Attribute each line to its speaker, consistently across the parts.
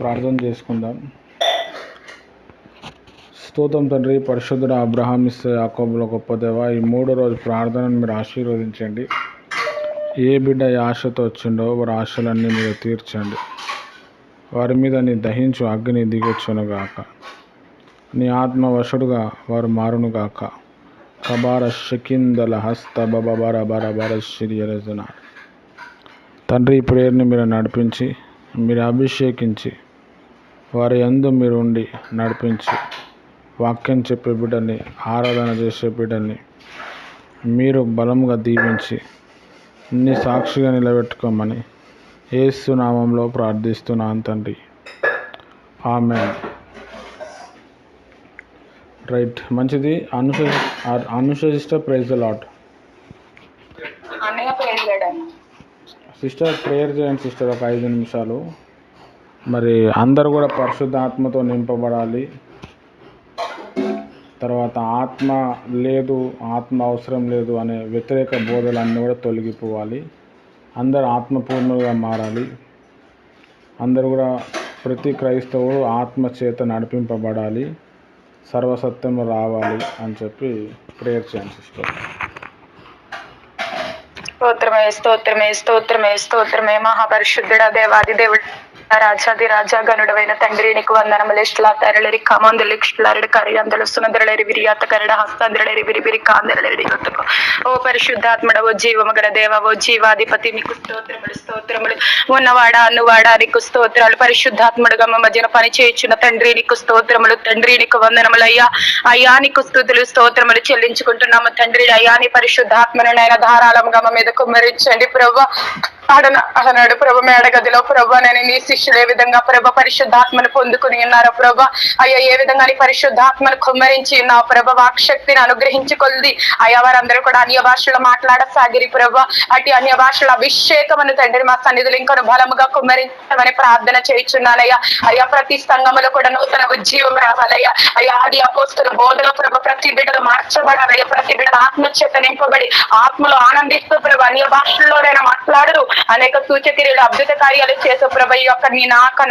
Speaker 1: ప్రార్థన చేసుకుందాం. స్తోత్రం తండ్రి, పరిశుద్ధుడు, అబ్రహాం, ఇస్సాకు, యాకోబుల గొప్ప దేవ, ఈ 3వ రోజు ప్రార్థనను మీరు ఆశీర్వదించండి. ఏ బిడ్డ ఏ ఆశతో వచ్చిండో వారి ఆశలన్నీ మీరు తీర్చండి. వారి మీద నీ దహించు అగ్ని దిగొచ్చునుగాక. నీ ఆత్మవశుడుగా వారు మారునుగాక. కబార షకిందల హస్త బబర బర బర శిరియరజన. తండ్రి, ఈ ప్రేయర్ని మీరు నడిపించి, మీరు అభిషేకించి, వారి యందు మీరు ఉండి నడిపించి, వాక్యం చెప్పే బిడ్డని, ఆరాధన చేసే బిడ్డని మీరు బలంగా దీవించి నీ సాక్షిగా నిలబెట్టుకోమని యేసు నామంలో ప్రార్థిస్తున్నాను తండ్రి, ఆమేన్. రైట్, మంచిది. Anusha sister, praise the lord. Sister prayer చేయండి సిస్టర్, ఒక 5 నిమిషాలు. మరి అందరూ కూడా పరిశుద్ధాత్మతో నింపబడాలి. తర్వాత ఆత్మ లేదు, ఆత్మ అవసరం లేదు అనే వ్యతిరేక బోధలన్నీ కూడా తొలగిపోవాలి. అందరూ ఆత్మపూర్ణులుగా మారాలి. అందరూ కూడా, ప్రతి క్రైస్తవుడు ఆత్మ చేత నడిపింపబడాలి, సర్వసత్యము రావాలి అని చెప్పి ప్రేయర్ చేయండి సిస్టర్.
Speaker 2: స్తోత్రమే స్తోత్రమే స్తోత్రమే స్తోత్రమే. మహాపరిశుద్ధుడ, దేవాది దేవుడు, రాజాది రాజా, గనుడవైన తండ్రి, నీకు వందనములు. ఇష్టలా తరలిరి కామందులు ఇష్టలారి కరియందులు సునదరలేరి విరియాత కరడ హస్తాంధ్రలేరి విరివిరి కాందరలేరి యువతకు. ఓ పరిశుద్ధాత్మడ, ఓ జీవము గల దేవ, ఓ జీవాధిపతి, నీకు స్తోత్రములు స్తోత్రములు. ఉన్నవాడా అన్నువాడా నీకు స్తోత్రాలు. పరిశుద్ధాత్ముడుగా మా మధ్యన పని చేయించిన తండ్రి, నీకు స్తోత్రములు. తండ్రి, నీకు వందనములు. అయ్యా అయ్యా నీకు స్తుతులు స్తోత్రములు చెల్లించుకుంటున్నాము తండ్రి. అయ్యా నీ పరిశుద్ధాత్మను నాయన ధారాళంగా మా మీద కుమ్మరించండి ప్రభు. అడనాడు ప్రభు మేడగదిలో ప్రభు నేను నీ శిష్యులు ఏ విధంగా ప్రభు పరిశుద్ధాత్మను పొందుకుని ఉన్నారో ప్రభు. అయ్యా ఏ విధంగా నీ పరిశుద్ధాత్మను కుమ్మరించి ఉన్నావు ప్రభు. వాక్శక్తిని అనుగ్రహించుకొల్ది అయ్యా వారందరూ కూడా అన్య భాషలో మాట్లాడసాగిరి ప్రభు. అటు అన్య భాషల అభిషేకమును తండ్రి మా సన్నిధులు ఇంకొన బలముగా కుమ్మరించమని ప్రార్థన చేయించున్నానయ్యా. అయ్యా ప్రతి సంఘములో కూడా నూతన ఉజ్జీవం రావాలయ్యా. అయ్యా ఆది అపోస్తుల బోధన ప్రభు ప్రతి బిడ్డలు మార్చబడాలయ్యా. ప్రతి బిడ్డ ఆత్మచేత నింపబడి ఆత్మలో ఆనందిస్తూ ప్రభు అన్య భాషల్లోనైనా మాట్లాడుతూ అనేక సూచక్రియలు అద్భుత కార్యాలు చేసే ప్రభు. ఈ యొక్క నీ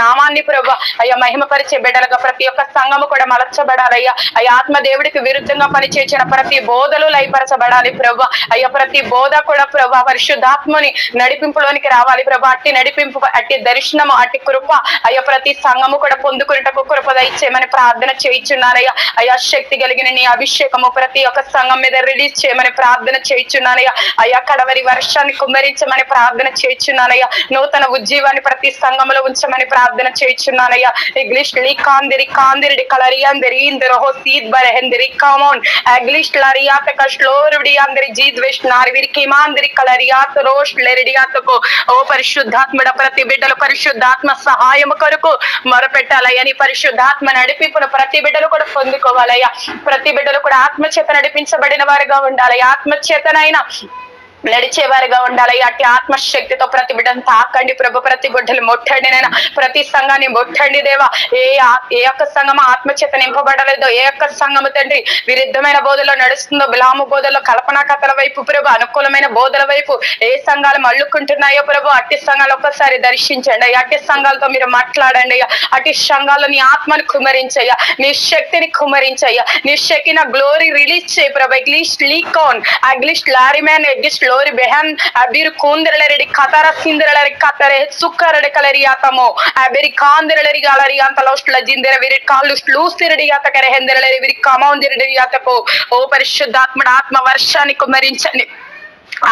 Speaker 2: నామాన్ని ప్రభు అయ్యా మహిమపరిచే బిడ్డలుగా ప్రతి ఒక్క సంఘము కూడా మలచబడాలయ్యా. అయ్యా ఆత్మదేవుడికి విరుద్ధంగా పనిచేసిన ప్రతి బోధలు లయపరచబడాలి ప్రభు. అయ్యా ప్రతి బోధ కూడా ప్రభు పరిశుద్ధాత్మని నడిపింపులోనికి రావాలి ప్రభు. అట్టి నడిపింపు, అట్టి దర్శనము, అట్టి కృప అయ్యా ప్రతి సంఘము కూడా పొందుకునేటకు కృప దయచేయమని ప్రార్థన చేయించున్నానయ్యా. అయ్యా శక్తి కలిగిన నీ అభిషేకము ప్రతి ఒక్క సంఘం మీద రిలీజ్ చేయమని ప్రార్థన చేయించున్నానయ్యా. అయ్యా కడవరి వర్షాన్ని కుమ్మరించమని ప్రార్థన చేయించున్నానయ్యా. నూతన ఉజ్జీవాన్ని ప్రతి సంఘంలో ఉంచమని ప్రార్థన చేయించున్నానయ్యా. ఇంగ్లీష్ లీకాందిరి కాందిరి కలరియాందిరి ఇందర హోసీద్ బరహందిరి కామోన్ ఇంగ్లీష్ లరియాత కష్లోరుడి అందరి జీద్వేష్ నారి విరికి మాందిరి కలరియాత రోష్ లెరిడియాతకు. ఓ పరిశుద్ధాత్మడ, ప్రతి బిడ్డలు పరిశుద్ధాత్మ సహాయము కొరకు మొరపెట్టాలయ్యా. నీ పరిశుద్ధాత్మ నడిపింపును ప్రతి బిడ్డలు కూడా పొందుకోవాలయ్యా. ప్రతి బిడ్డలు కూడా ఆత్మచేత నడిపించబడిన వారుగా ఉండాలి. ఆత్మచేతనైనా నడిచేవారిగా ఉండాలి. అట్టి ఆత్మశక్తితో ప్రతి బిడ్డను తాకండి ప్రభు. ప్రతి గుడ్డలు ముట్టండి నైనా. ప్రతి సంఘాన్ని ముట్టండి దేవా. ఏ ఒక్క సంఘము ఆత్మచేత నింపబడలేదో, ఏ ఒక్క సంఘము తండ్రి విరుద్ధమైన బోధలో నడుస్తుందో, బిలాము బోధలో, కల్పనా కథల వైపు ప్రభు, అనుకూలమైన బోధల వైపు ఏ సంఘాలు మళ్ళుకుంటున్నాయో ప్రభు, అట్టి సంఘాలు ఒక్కసారి దర్శించండి అయ్యా. అట్టి సంఘాలతో మీరు మాట్లాడండి అయ్యా. అట్టి సంఘాలు నీ ఆత్మని కుమరించయ్యా, నీ శక్తిని కుమరించయ్యా. నీ శక్తి నా గ్లోరీ రిలీజ్ చేయి ప్రభు. ఇంగ్లీష్ లీకాన్ ఇంగ్లీష్ లారీమ్యాన్ ఎగ్లిష్ లోరి బెహన్ అబిర్ కూందరలరెడి కతర సిందరలరి కతరే సుక్కరడి కలరి ఆతమో అబిరి కాందరలరి గాలరి అంత లోస్ట్ల జిందర విరి కాళ్ళు లూసిరడి ఆత కరే హెందరలరి విరి కమౌందరడి ఆతకో. ఓ పరిశుద్ధాత్మ ఆత్మ వర్షాన్ని కుమ్మరించండి,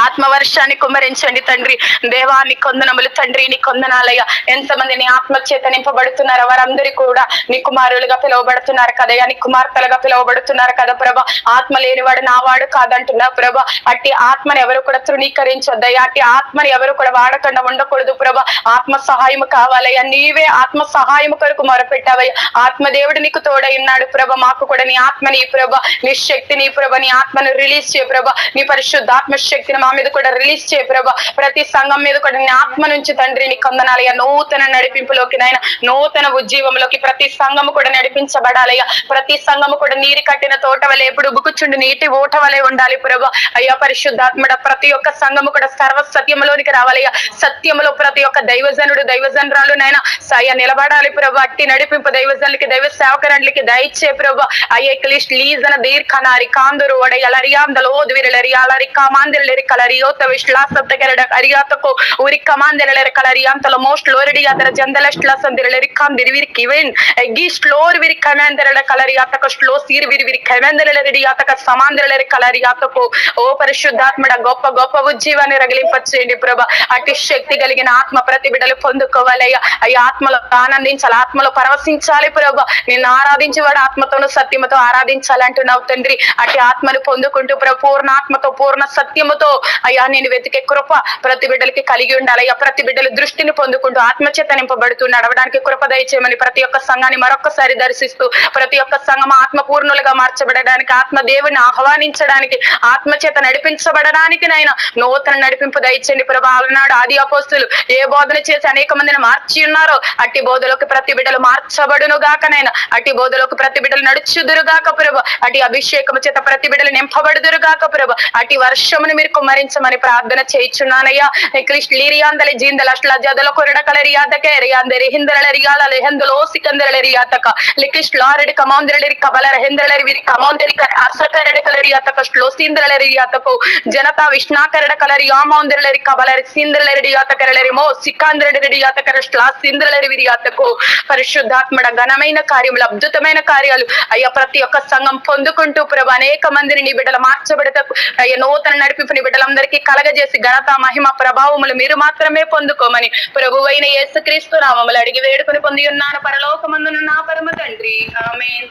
Speaker 2: ఆత్మవర్షాన్ని కుమ్మరించండి తండ్రి. దేవాన్ని కొందనములు తండ్రి, నీ కొందనాలయ్యా. ఎంతమంది నీ ఆత్మచేత నింపబడుతున్నారో వారందరూ కూడా నీ కుమారులుగా పిలువబడుతున్నారు కదయ్యా, నీ కుమార్తెలుగా పిలువబడుతున్నారు కదా ప్రభా. ఆత్మ లేనివాడు నావాడు కాదంటున్నావు ప్రభా. అట్టి ఆత్మని ఎవరు కూడా తృణీకరించొద్దయ్యా. అట్టి ఆత్మని ఎవరు కూడా వాడకుండా ఉండకూడదు ప్రభా. ఆత్మ సహాయము కావాలయ్యా. నీవే ఆత్మ సహాయము కొరకు మొరపెట్టావయ్యా. ఆత్మదేవుడు నీకు తోడై ఉన్నాడు ప్రభా. మాకు కూడా నీ ఆత్మని ప్రభా, నీ శక్తిని ప్రభా, నీ ఆత్మను రిలీజ్ చేయ ప్రభా. నీ పరిశుద్ధాత్మ శక్తిని మా మీద కూడా రిలీజ్ చేయ ప్రభా. ప్రతి సంఘం మీద కూడా నీ ఆత్మ నుంచి తండ్రి నీకు వందనాలయ్యా. నూతన నడిపింపులోకి నాయన, నూతన ఉజ్జీవంలోకి ప్రతి సంఘము కూడా నడిపించబడాలయ్యా. ప్రతి సంఘము కూడా నీరు కట్టిన తోట వలె ఎప్పుడు ఉబుకుచుండి నీటి ఓట వలె ఉండాలి ప్రభా. అయ్యా పరిశుద్ధాత్మడ ప్రతి ఒక్క సంఘము కూడా సర్వ సత్యములోనికి రావాలయ్యా. సత్యములో ప్రతి ఒక్క దైవజనుడు దైవజనరాలు నాయన సయ నిలబడాలి ప్రభా. అట్టి నడిపింపు దైవజనులకి దైవ సేవకరణులకి దయచే ప్రభా. అయ్యే క్లిస్ట్ లీజన దీర్ఘనారి కాందురు వడ ఎలరియాందలో ఓద్విరలరి అలరి కామాందిరలరి కలరియోత విశ్లాసతగరడ అరియాతకు ఉరి కమాందిరలరి కలరియాంతలో మోస్ట్ లోరిడి అదర జందలస్ట్లా సందిరలరి కాందిరివిరి కివెన్ ఎగిస్ట్ లోర్ విరి కమాందిరల కలరియాతక స్లో సీర్ విరి కమాందిరలరి యాతక సమాందిరలరి కలరియాతకు ఓ పరిశుద్ధాత్మడ గొప్ప గొప్ప ఉజ్జీవాన్ని రగిలింపచేయండి ప్రభా. అట్టి శక్తి కలిగిన ఆత్మ ప్రతి బిడ్డలు పొందుకోవాలయ్యా. అయ్యా ఆత్మలో ఆనందించాలి, ఆత్మలో పరవశించాలి ప్రభా. నిన్ను ఆరాధించేవాడు ఆత్మతోను సత్యముతో ఆరాధించాలంటున్నావు తండ్రి. అట్టి ఆత్మను పొందుకుంటూ ప్రభు పూర్ణ ఆత్మతో పూర్ణ సత్యముతో అయ్యా నేను వెతికే కృప ప్రతి బిడ్డలకి కలిగి ఉండాలయ్యా. ప్రతి బిడ్డలు దృష్టిని పొందుకుంటూ ఆత్మచేత నింపబడుతూ నడవడానికి కృప దయచేయమని ప్రతి ఒక్క సంఘాన్ని మరొకసారి దర్శిస్తూ ప్రతి ఒక్క సంఘం ఆత్మపూర్ణులుగా మార్చబడడానికి, ఆత్మ దేవుని ఆహ్వానించడానికి, ఆత్మచేత నడిపించబడడానికి నాయన నూతన నడిపింపు దయచేయండి ప్రభా. ఆనాడు ఆది అపోస్తులు ఏ బోధన చేసి అనేక మందిని మార్చి ఉన్నారో అట్టి బోధలోకి ప్రతి బిడ్డలు మార్చబడును గాకనైనా, అట్టి బోధలోకి ప్రతి బిడ్డలు నడుచుదురు గాక ప్రభు. అట్టి అభిషేకము చేత ప్రతి బిడ్డలు నింపబడుదురు గాక ప్రభు. అట్టి వర్షమును మీరు కుమ్మరించమని ప్రార్థన చేయించున్నానయ్యా. క్లిస్ట్ లీరియాందలి జీందల అట్లా జదల కొరడ కలరియాదకే రియాందరి హిందరల రియాల లెహందలో సికందరల రియాతక లికిస్ట్ లారెడి కమౌందరలి కబలర హిందరల విరి కమౌందరి అసకరడ కలరియాతక శ్లోసిందరల రియాతకు జనతా విష్ణాకరడ కలరి ఆమౌందరలి కబలరి సిందరల రియాతకరలరి మో సికాందరడి రియాతకర శ్లాసిందరల విరియాతకు పరిశుద్ధాత్మడ ఘనమైన కార్యములు, అద్భుతమైన కార్యాలు అయ్యా ప్రతి ఒక్క సంఘం పొందుకుంటూ ప్రభు అనేక మందిని నీ బిడ్డలు మార్చబడటకు అయ్యా నూతన నడిపింపు నీ బిడ్డలందరికీ కలగజేసి ఘనత మహిమ ప్రభావములు మీరు మాత్రమే పొందుకోమని ప్రభువైన యేసుక్రీస్తు నామములు అడిగి వేడుకొని పొంది ఉన్నాను పరలోకమందున నా పరమ తండ్రి. ఆమేన్.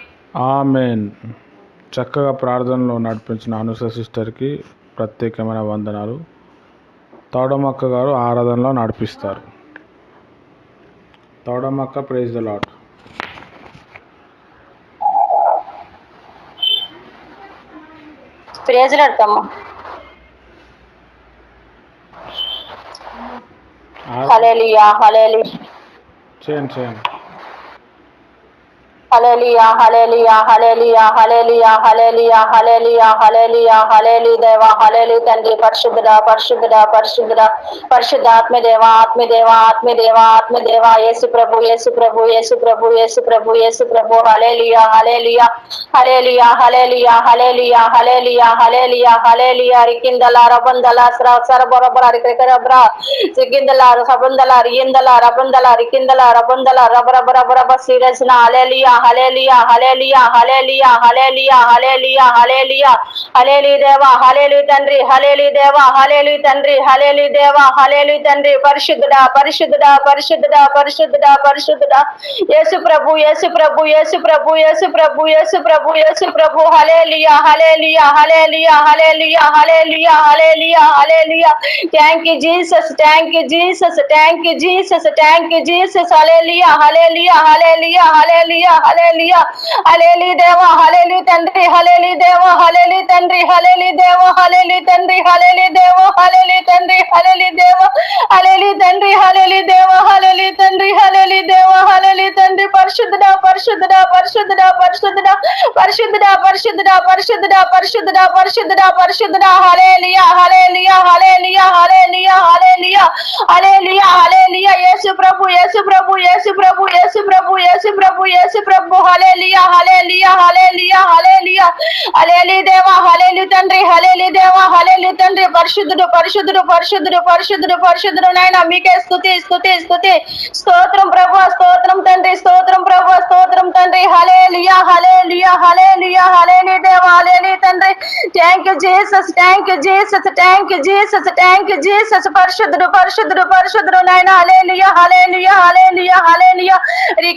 Speaker 1: ఆమెన్. చక్కగా ప్రార్థనలో నడిపించిన అనుస సిస్టర్కి ప్రత్యేకమైన వందనాలు. తౌడమక్క గారు ఆరాధనలో నడిపిస్తారు. తౌడమక్క, praise the Lord.
Speaker 3: Praise Lord తమ్మ. హల్లెలూయా హల్లెలూయా
Speaker 1: చేయండి.
Speaker 3: హల్లెలూయా హల్లెలూయా హల్లెలూయా హల్లెలూయా హల్లెలూయా హల్లెలూయా హల్లెలూయా హల్లెలూయా దేవా హల్లెలూయా తండ్రి పరిశుద్ధుడా పరిశుద్ధుడా పరిశుద్ధుడా పరిశుద్ధ ఆత్మదేవా ఆత్మదేవా ఆత్మదేవా ఆత్మదేవా యేసు ప్రభు యేసు ప్రభు యేసు ప్రభు యేసు ప్రభు యేసు ప్రభు హల్లెలూయా హల్లెలూయా హల్లెలూయా హల్లెలూయా హల్లెలూయా హల్లెలూయా హల్లెలూయా హల్లెలూయా రికిందల రబందల సరబరబర రికరబ్రా సిగిందల సబందల రియందల రబందల రికిందల రబందల రబరబరబర సిరస్న హల్లెలూయా హల్లెలూయా హల్లెలూయా హల్లెలూయా హల్లెలూయా హల్లెలూయా హల్లెలూయా హల్లెలూయా దేవా హల్లెలూయా తండ్రి హల్లెలూయా దేవా హల్లెలూయా తండ్రి హల్లెలూయా దేవా హల్లెలూయా తండ్రి పరిశుద్ధుడా పరిశుద్ధుడా పరిశుద్ధుడా పరిశుద్ధుడా పరిశుద్ధుడా యేసు ప్రభు యేసు ప్రభు యేసు ప్రభు యేసు ప్రభు యేసు ప్రభు యేసు ప్రభు హల్లెలూయా హల్లెలూయా హల్లెలూయా హల్లెలూయా హల్లెలూయా హల్లెలూయా హల్లెలూయా thank you Jesus thank you Jesus thank you Jesus thank you Jesus హల్లెలూయా హల్లెలూయా హల్లెలూయా హల్లెలూయా హల్లెలూయా హల్లెలూయా దేవా హల్లెలూయా తండ్రి హల్లెలూయా దేవా హల్లెలూయా తండ్రి హల్లెలూయా దేవా హల్లెలూయా తండ్రి హల్లెలూయా దేవా హల్లెలూయా తండ్రి హల్లెలూయా దేవా హల్లెలూయా తండ్రి హల్లెలూయా దేవా హల్లెలూయా తండ్రి హల్లెలూయా దేవా హల్లెలూయా తండ్రి పరిశుద్ధుడా పరిశుద్ధుడా పరిశుద్ధుడా పరిశుద్ధుడా పరిశుద్ధుడా పరిశుద్ధుడా పరిశుద్ధుడా పరిశుద్ధుడా పరిశుద్ధుడా పరిశుద్ధుడా హల్లెలూయా హల్లెలూయా హల్లెలూయా హల్లెలూయా హల్లెలూయా హల్లెలూయా హల్లెలూయా యేసు ప్రభు యేసు ప్రభు యేసు ప్రభు యేసు ప్రభు యేసు ప్రభు యేసు ప్రభు హల్లెలూయా హల్లెలూయా హల్లెలూయా హల్లెలూయా హల్లెలూయా దేవా హల్లెలూయా తండ్రి హల్లెలూయా దేవా హల్లెలూయా తండ్రి పరిశుద్ధుడు పరిశుద్ధుడు పరిశుద్ధుడు పరిశుద్ధుడు పరిశుద్ధుడు నాయన మీకే స్తుతి స్తుతి స్తుతి స్తోత్రం ప్రభు స్తోత్రం తండ్రి స్తోత్రం ప్రభు స్తోత్రం తండ్రి హల్లెలూయా హల్లెలూయా హల్లెలూయా హల్లెలూయా దేవా హల్లెలూయా తండ్రి thank you Jesus thank you Jesus thank you Jesus thank you Jesus పరిశుద్ధుడు పరిశుద్ధుడు పరిశుద్ధుడు నాయన హల్లెలూయా హల్లెలూయా హల్లెలూయా హల్లెలూయా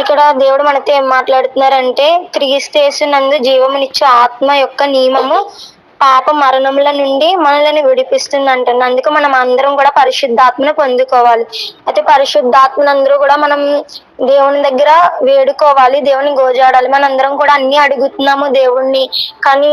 Speaker 4: ఇక్కడ దేవుడు మనతో ఏం మాట్లాడుతున్నారంటే, క్రీస్తేసునందు జీవమునిచ్చే ఆత్మ యొక్క నియమము పాప మరణముల నుండి మనల్ని విడిపిస్తుంది అంటుంది. అందుకు మనం అందరం కూడా పరిశుద్ధాత్మను పొందుకోవాలి. అయితే పరిశుద్ధాత్మను అందరూ కూడా మనం దేవుని దగ్గర వేడుకోవాలి, దేవుని గోజాడాలి. మనందరం కూడా అన్ని అడుగుతున్నాము దేవుణ్ణి, కానీ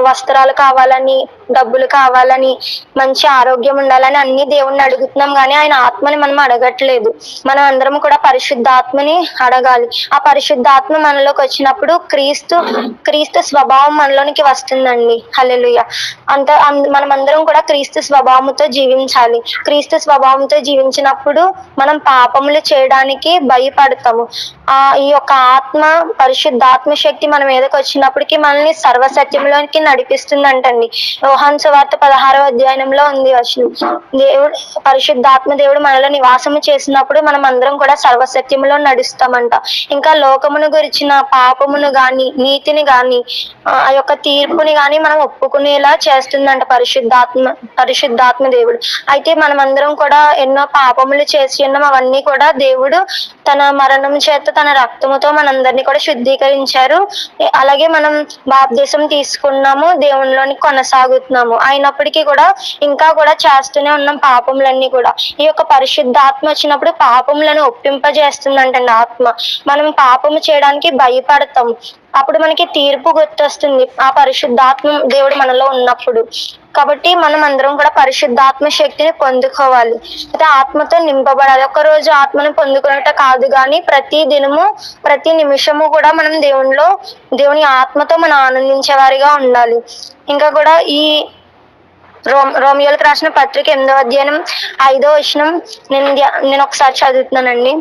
Speaker 4: వస్త్రాలు కావాలని, డబ్బులు కావాలని, మంచి ఆరోగ్యం ఉండాలని అన్ని దేవుణ్ణి అడుగుతున్నాం, కానీ ఆయన ఆత్మని మనం అడగట్లేదు. మనం అందరం కూడా పరిశుద్ధాత్మని అడగాలి. ఆ పరిశుద్ధాత్మ మనలోకి వచ్చినప్పుడు క్రీస్తు స్వభావం మనలోనికి వస్తుందండి. హల్లెలూయా. మనం అందరం కూడా క్రీస్తు స్వభావంతో జీవించాలి. క్రీస్తు స్వభావంతో జీవించినప్పుడు మనం పాపములు చేయడానికి భయపడతాము. ఈ యొక్క పరిశుద్ధాత్మ శక్తి మన మీదకి వచ్చినప్పటికీ మనల్ని సర్వసత్యంలోకి నడిపిస్తుందంటండి. యోహాను సువార్త 16వ అధ్యాయంలో ఉంది వచనం. పరిశుద్ధాత్మ దేవుడు మనలో నివాసము చేసినప్పుడు మనం అందరం కూడా సర్వసత్యంలో నడుస్తామంట. ఇంకా లోకమును గురించిన పాపమును గాని, నీతిని గాని, ఆ యొక్క తీర్పుని గాని మనం ఒప్పుకునేలా చేస్తుందంట పరిశుద్ధాత్మ దేవుడు. అయితే మనం అందరం కూడా ఎన్నో పాపములు చేసి ఉన్నాం. అవన్నీ కూడా దేవుడు తన మరణం చేత, తన రక్తముతో మనందరినీ కూడా శుద్ధీకరించారు. అలాగే మనం బాప్తిసం తీసుకున్నాము, దేవునిలోని కొనసాగుతున్నాము. అయినప్పటికీ కూడా ఇంకా కూడా చేస్తూనే ఉన్నాం పాపములన్నీ కూడా. ఈ యొక్క పరిశుద్ధాత్మ వచ్చినప్పుడు పాపములను ఒప్పింపజేస్తుందంటండి ఆత్మ. మనం పాపము చేయడానికి భయపడతాం. అప్పుడు మనకి తీర్పు గుర్తొస్తుంది ఆ పరిశుద్ధాత్మ దేవుడు మనలో ఉన్నప్పుడు. కాబట్టి మనం అందరం కూడా పరిశుద్ధాత్మ శక్తిని పొందుకోవాలి. అయితే ఆత్మతో నింపబడాలి. ఒక్కరోజు ఆత్మను పొందుకునేట కాదు, కానీ ప్రతి దినము, ప్రతి నిమిషము కూడా మనం దేవుని ఆత్మతో మనం ఆనందించే వారిగా ఉండాలి. ఇంకా కూడా ఈ రోమియోలకు రాసిన పత్రిక 8వ అధ్యాయం 5వ వచనం నేను ఒకసారి చదువుతున్నానండి.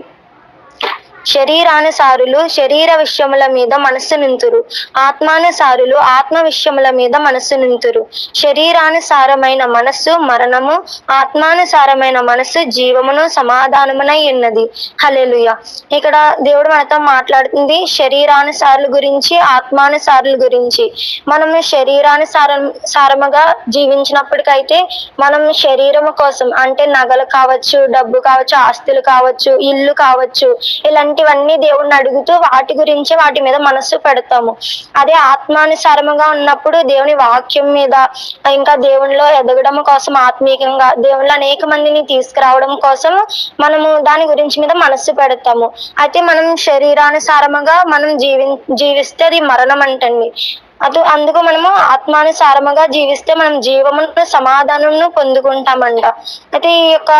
Speaker 4: శరీరానుసారులు శరీర విషయముల మీద మనస్సు నింతురు, ఆత్మానుసారులు ఆత్మ విషయముల మీద మనస్సు నింతురు. శరీరానుసారమైన మనస్సు మరణము, ఆత్మానుసారమైన మనస్సు జీవమును సమాధానమునై ఉన్నది. హల్లెలూయా. ఇక్కడ దేవుడు మనతో మాట్లాడుతుంది శరీరానుసారుల గురించి, ఆత్మానుసారుల గురించి. మనము శరీరానుసారముగా జీవించినప్పటికైతే మనం శరీరము కోసం, అంటే నగలు కావచ్చు, డబ్బు కావచ్చు, ఆస్తులు కావచ్చు, ఇల్లు కావచ్చు, ఇలాంటివన్నీ దేవుణ్ణి అడుగుతూ వాటి మీద మనస్సు పెడతాము. అదే ఆత్మానుసారముగా ఉన్నప్పుడు దేవుని వాక్యం మీద, ఇంకా దేవునిలో ఎదగడం కోసం, ఆత్మీయంగా దేవునిలో అనేక మందిని తీసుకురావడం కోసం మనము దాని గురించి మీద మనస్సు పెడతాము. అయితే మనం శరీరానుసారముగా మనం జీవిస్తే అది మరణం అంటండి. అందుకు మనము ఆత్మానుసారముగా జీవిస్తే మనం జీవమును, సమాధానమును పొందుకుంటామంట. అయితే ఈ యొక్క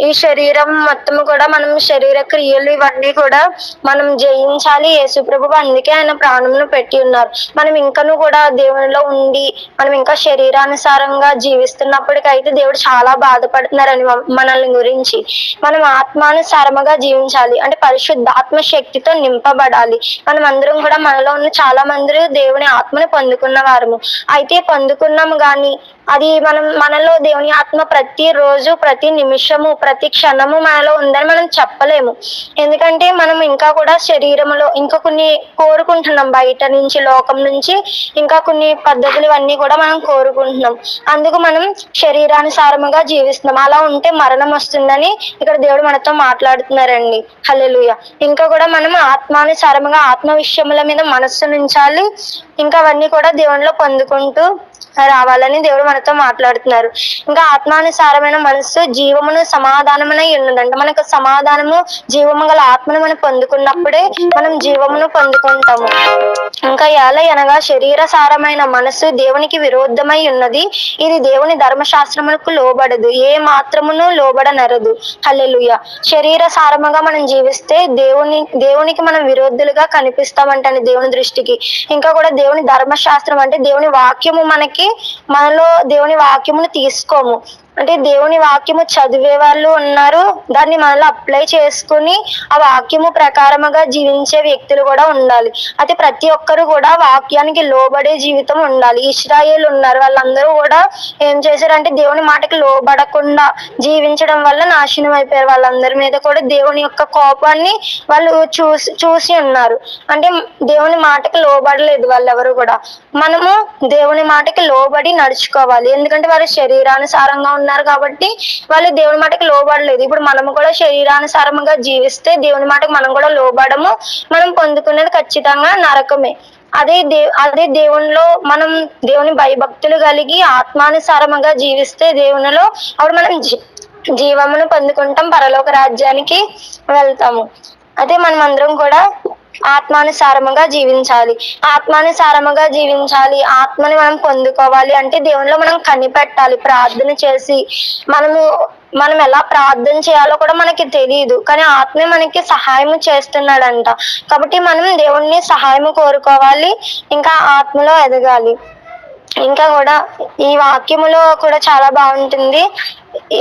Speaker 4: ఈ శరీరం మొత్తము కూడా మనం శరీర క్రియలు ఇవన్నీ కూడా మనం జయించాలి. యేసుప్రభువు అందుకే ఆయన ప్రాణమును పెట్టి ఉన్నారు. మనం ఇంకను కూడా దేవునిలో ఉండి మనం ఇంకా శరీరానుసారంగా జీవిస్తున్నప్పటికైతే దేవుడు చాలా బాధపడుతున్నారని మనల్ని గురించి. మనం ఆత్మానుసారముగా జీవించాలి, అంటే పరిశుద్ధాత్మ శక్తితో నింపబడాలి. మనం అందరం కూడా మనలో ఉన్న చాలా మంది దేవుని ఆత్మను పొందుకున్న వారము. అయితే పొందుకున్నాము కానీ అది మనలో దేవుని ఆత్మ ప్రతి రోజు, ప్రతి నిమిషము, ప్రతి క్షణము మనలో ఉందని మనం చెప్పలేము. ఎందుకంటే మనం ఇంకా కూడా శరీరంలో ఇంకా కొన్ని కోరుకుంటున్నాం, బయట నుంచి, లోకం నుంచి ఇంకా కొన్ని పద్ధతులు ఇవన్నీ కూడా మనం కోరుకుంటున్నాం. అందుకు మనం శరీరానుసారముగా జీవిస్తున్నాం. అలా ఉంటే మరణం వస్తుందని ఇక్కడ దేవుడు మనతో మాట్లాడుతున్నారండి. హల్లెలూయా. ఇంకా కూడా మనం ఆత్మానుసారముగా ఆత్మ విషయముల మీద మనస్సు ఉంచాలి. ఇంకా అవన్నీ కూడా దేవునిలో పొందుకుంటూ రావాలని దేవుడు మనతో మాట్లాడుతున్నారు. ఇంకా ఆత్మానుసారమైన మనస్సు జీవమును సమాధానమునై ఉన్నదంట. మనకు సమాధానము, జీవము గల ఆత్మను మనం పొందుకున్నప్పుడే మనం జీవమును పొందుకుంటాము. ఇంకా అనగా శరీరసారమైన మనస్సు దేవునికి విరోధమై ఉన్నది. ఇది దేవుని ధర్మశాస్త్రములకు లోబడదు, ఏ మాత్రమును లోబడనరదు. హల్లెలూయా. శరీర సారముగా మనం జీవిస్తే దేవునికి మనం విరోధులుగా కనిపిస్తామంటండి దేవుని దృష్టికి. ఇంకా కూడా దేవుని ధర్మశాస్త్రం అంటే దేవుని వాక్యము మనలో దేవుని వాక్యమును తీసుకోము. అంటే దేవుని వాక్యము చదివే వాళ్ళు ఉన్నారు, దాన్ని మనలో అప్లై చేసుకుని ఆ వాక్యము ప్రకారముగా జీవించే వ్యక్తులు కూడా ఉండాలి. అయితే ప్రతి ఒక్కరు కూడా వాక్యానికి లోబడే జీవితం ఉండాలి. ఇశ్రాయేలు ఉన్నారు, వాళ్ళందరూ కూడా ఏం చేశారంటే దేవుని మాటకి లోబడకుండా జీవించడం వల్ల నాశనం అయిపోయారు. వాళ్ళందరి మీద కూడా దేవుని యొక్క కోపాన్ని వాళ్ళు చూసి ఉన్నారు. అంటే దేవుని మాటకి లోబడలేదు వాళ్ళెవరు కూడా. మనము దేవుని మాటకి లోబడి నడుచుకోవాలి. ఎందుకంటే వారు శరీరానుసారంగా ఉన్నారు, ఉన్నారు కాబట్టి వాళ్ళు దేవుని మాటకి లోబడలేదు. ఇప్పుడు మనము కూడా శరీరానుసారంగా జీవిస్తే దేవుని మాటకి మనం కూడా లోబడము, మనం పొందుకునేది ఖచ్చితంగా నరకమే. అదే దేవునిలో మనం దేవుని భయభక్తులు కలిగి ఆత్మానుసారముగా జీవిస్తే దేవునిలో అప్పుడు మనం జీవమును పొందుకుంటాం, పరలోక రాజ్యానికి వెళ్తాము. అదే మనం అందరం కూడా ఆత్మానుసారముగా జీవించాలి. ఆత్మని మనం పొందుకోవాలి అంటే దేవునిలో మనం కనిపెట్టాలి, ప్రార్థన చేసి. మనం ఎలా ప్రార్థన చేయాలో కూడా మనకి తెలియదు, కానీ ఆత్మే మనకి సహాయం చేస్తున్నాడంట. కాబట్టి మనం దేవుణ్ణి సహాయం కోరుకోవాలి, ఇంకా ఆత్మలో ఎదగాలి. ఇంకా కూడా ఈ వాక్యములో కూడా చాలా బాగుంటుంది.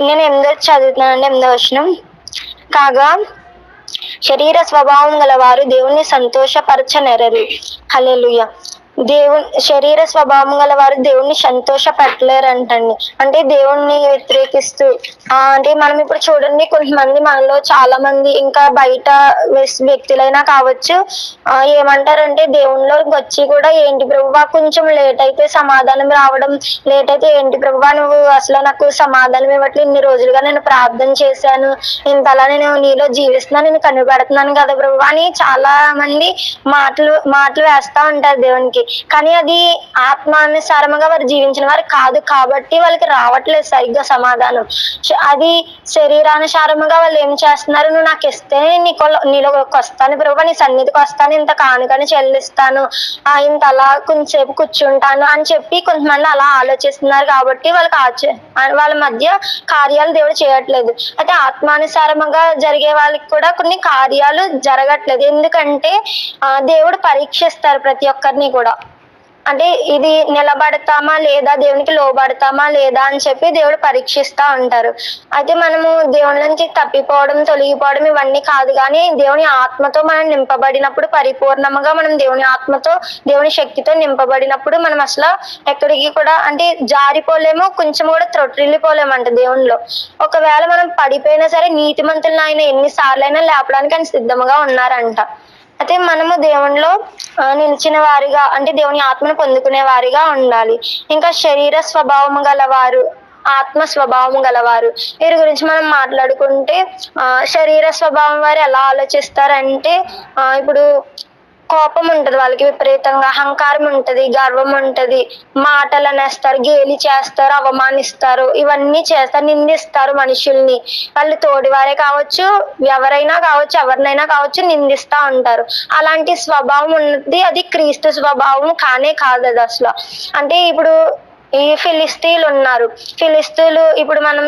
Speaker 4: నేను 8వ చదువుతున్నానండి, 8వ వచనం. కాగా శరీర స్వభావం గలవారు దేవుణ్ణి సంతోషపరచనెరరు. హల్లెలూయా. శరీర స్వభావం గల వారు దేవుణ్ణి సంతోషపెట్టలేరు అంటండి. అంటే దేవుణ్ణి వ్యతిరేకిస్తూ అంటే మనం ఇప్పుడు చూడండి, కొంతమంది మనలో చాలా మంది ఇంకా బయట వ్యక్తులైనా కావచ్చు, ఏమంటారంటే దేవునిలో వచ్చి కూడా ఏంటి ప్రభువా కొంచెం లేట్ అయితే సమాధానం రావడం, లేట్ అయితే ఏంటి ప్రభువా నువ్వు అసలు నాకు సమాధానం ఇవ్వట్లేదు, ఇన్ని రోజులుగా నేను ప్రార్థన చేశాను, ఇంతలా నేను నీలో జీవిస్తున్నాను, నేను కనిపెడుతున్నాను కదా ప్రభువా అని చాలా మంది మాటలు వేస్తా ఉంటారు దేవునికి. కానీ అది ఆత్మానుసారముగా వారు జీవించిన వారు కాదు కాబట్టి వాళ్ళకి రావట్లేదు సరిగ్గా సమాధానం. అది శరీరానుసారముగా వాళ్ళు ఏం చేస్తున్నారు, నువ్వు నాకు ఇస్తే నీలోకి వస్తాను ప్రభువా, నీ సన్నిధికి వస్తాను, ఇంత కానుకని చెల్లిస్తాను, ఇంత అలా కొంచెంసేపు కూర్చుంటాను అని చెప్పి కొంతమంది అలా ఆలోచిస్తున్నారు. కాబట్టి వాళ్ళ మధ్య కార్యాలు దేవుడు చేయట్లేదు. అయితే ఆత్మానుసారముగా జరిగే వాళ్ళకి కూడా కొన్ని కార్యాలు జరగట్లేదు. ఎందుకంటే దేవుడు పరీక్షిస్తారు ప్రతి ఒక్కరిని కూడా. అంటే ఇది నిలబడతామా లేదా, దేవునికి లోబడతామా లేదా అని చెప్పి దేవుడు పరీక్షిస్తా ఉంటారు. అయితే మనము దేవుని నుంచి తప్పిపోవడం, తొలగిపోవడం ఇవన్నీ కాదు, కానీ దేవుని ఆత్మతో మనం నింపబడినప్పుడు, పరిపూర్ణముగా మనం దేవుని ఆత్మతో దేవుని శక్తితో నింపబడినప్పుడు మనం అసలు ఎక్కడికి కూడా అంటే జారిపోలేము, కొంచెం కూడా త్రొట్టిల్లిపోలేమంట దేవునిలో. ఒకవేళ మనం పడిపోయినా సరే నీతిమంతులను ఆయన ఎన్నిసార్లైనా లేపడానికి ఆయన సిద్ధముగా ఉన్నారంట. అయితే మనము దేవునిలో నిలిచిన వారిగా అంటే దేవుని ఆత్మను పొందుకునే వారిగా ఉండాలి. ఇంకా శరీర స్వభావము గలవారు, ఆత్మ స్వభావం గలవారు వీరి గురించి మనం మాట్లాడుకుంటే, శరీర స్వభావం వారు ఎలా ఆలోచిస్తారంటే ఇప్పుడు కోపం ఉంటది వాళ్ళకి, విపరీతంగా అహంకారం ఉంటది, గర్వం ఉంటది, మాటలు అనేస్తారు, గేలి చేస్తారు, అవమానిస్తారు, ఇవన్నీ చేస్తారు, నిందిస్తారు మనుషుల్ని. వాళ్ళు తోడివారే కావచ్చు, ఎవరైనా కావచ్చు నిందిస్తా ఉంటారు. అలాంటి స్వభావం ఉన్నది అది క్రీస్తు స్వభావం కానే కాదు అది అసలు. అంటే ఇప్పుడు ఈ ఫిలిస్తీన్లు ఉన్నారు. ఫిలిస్తీన్లు ఇప్పుడు మనం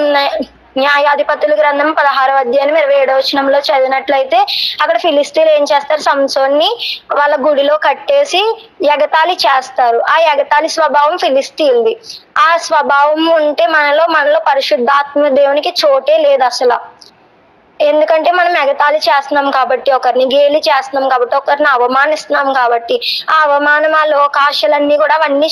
Speaker 4: న్యాయాధిపతుల గ్రంథం 16వ అధ్యాయం 27వ వచనంలో చదివినట్లయితే అక్కడ ఫిలిస్తీన్లు ఏం చేస్తారు, సంసోన్ని వాళ్ళ గుడిలో కట్టేసి ఎగతాళి చేస్తారు. ఆ ఎగతాళి స్వభావం ఫిలిస్తీన్ది. ఆ స్వభావం ఉంటే మనలో పరిశుద్ధాత్మ దేవునికి చోటే లేదు అసలు. ఎందుకంటే మనం ఎగతాళి చేస్తున్నాం కాబట్టి, ఒకరిని గేలి చేస్తున్నాం కాబట్టి, ఒకరిని అవమానిస్తున్నాం కాబట్టి, ఆ అవమానం, ఆ లోకాశలన్నీ కూడా అవన్నీ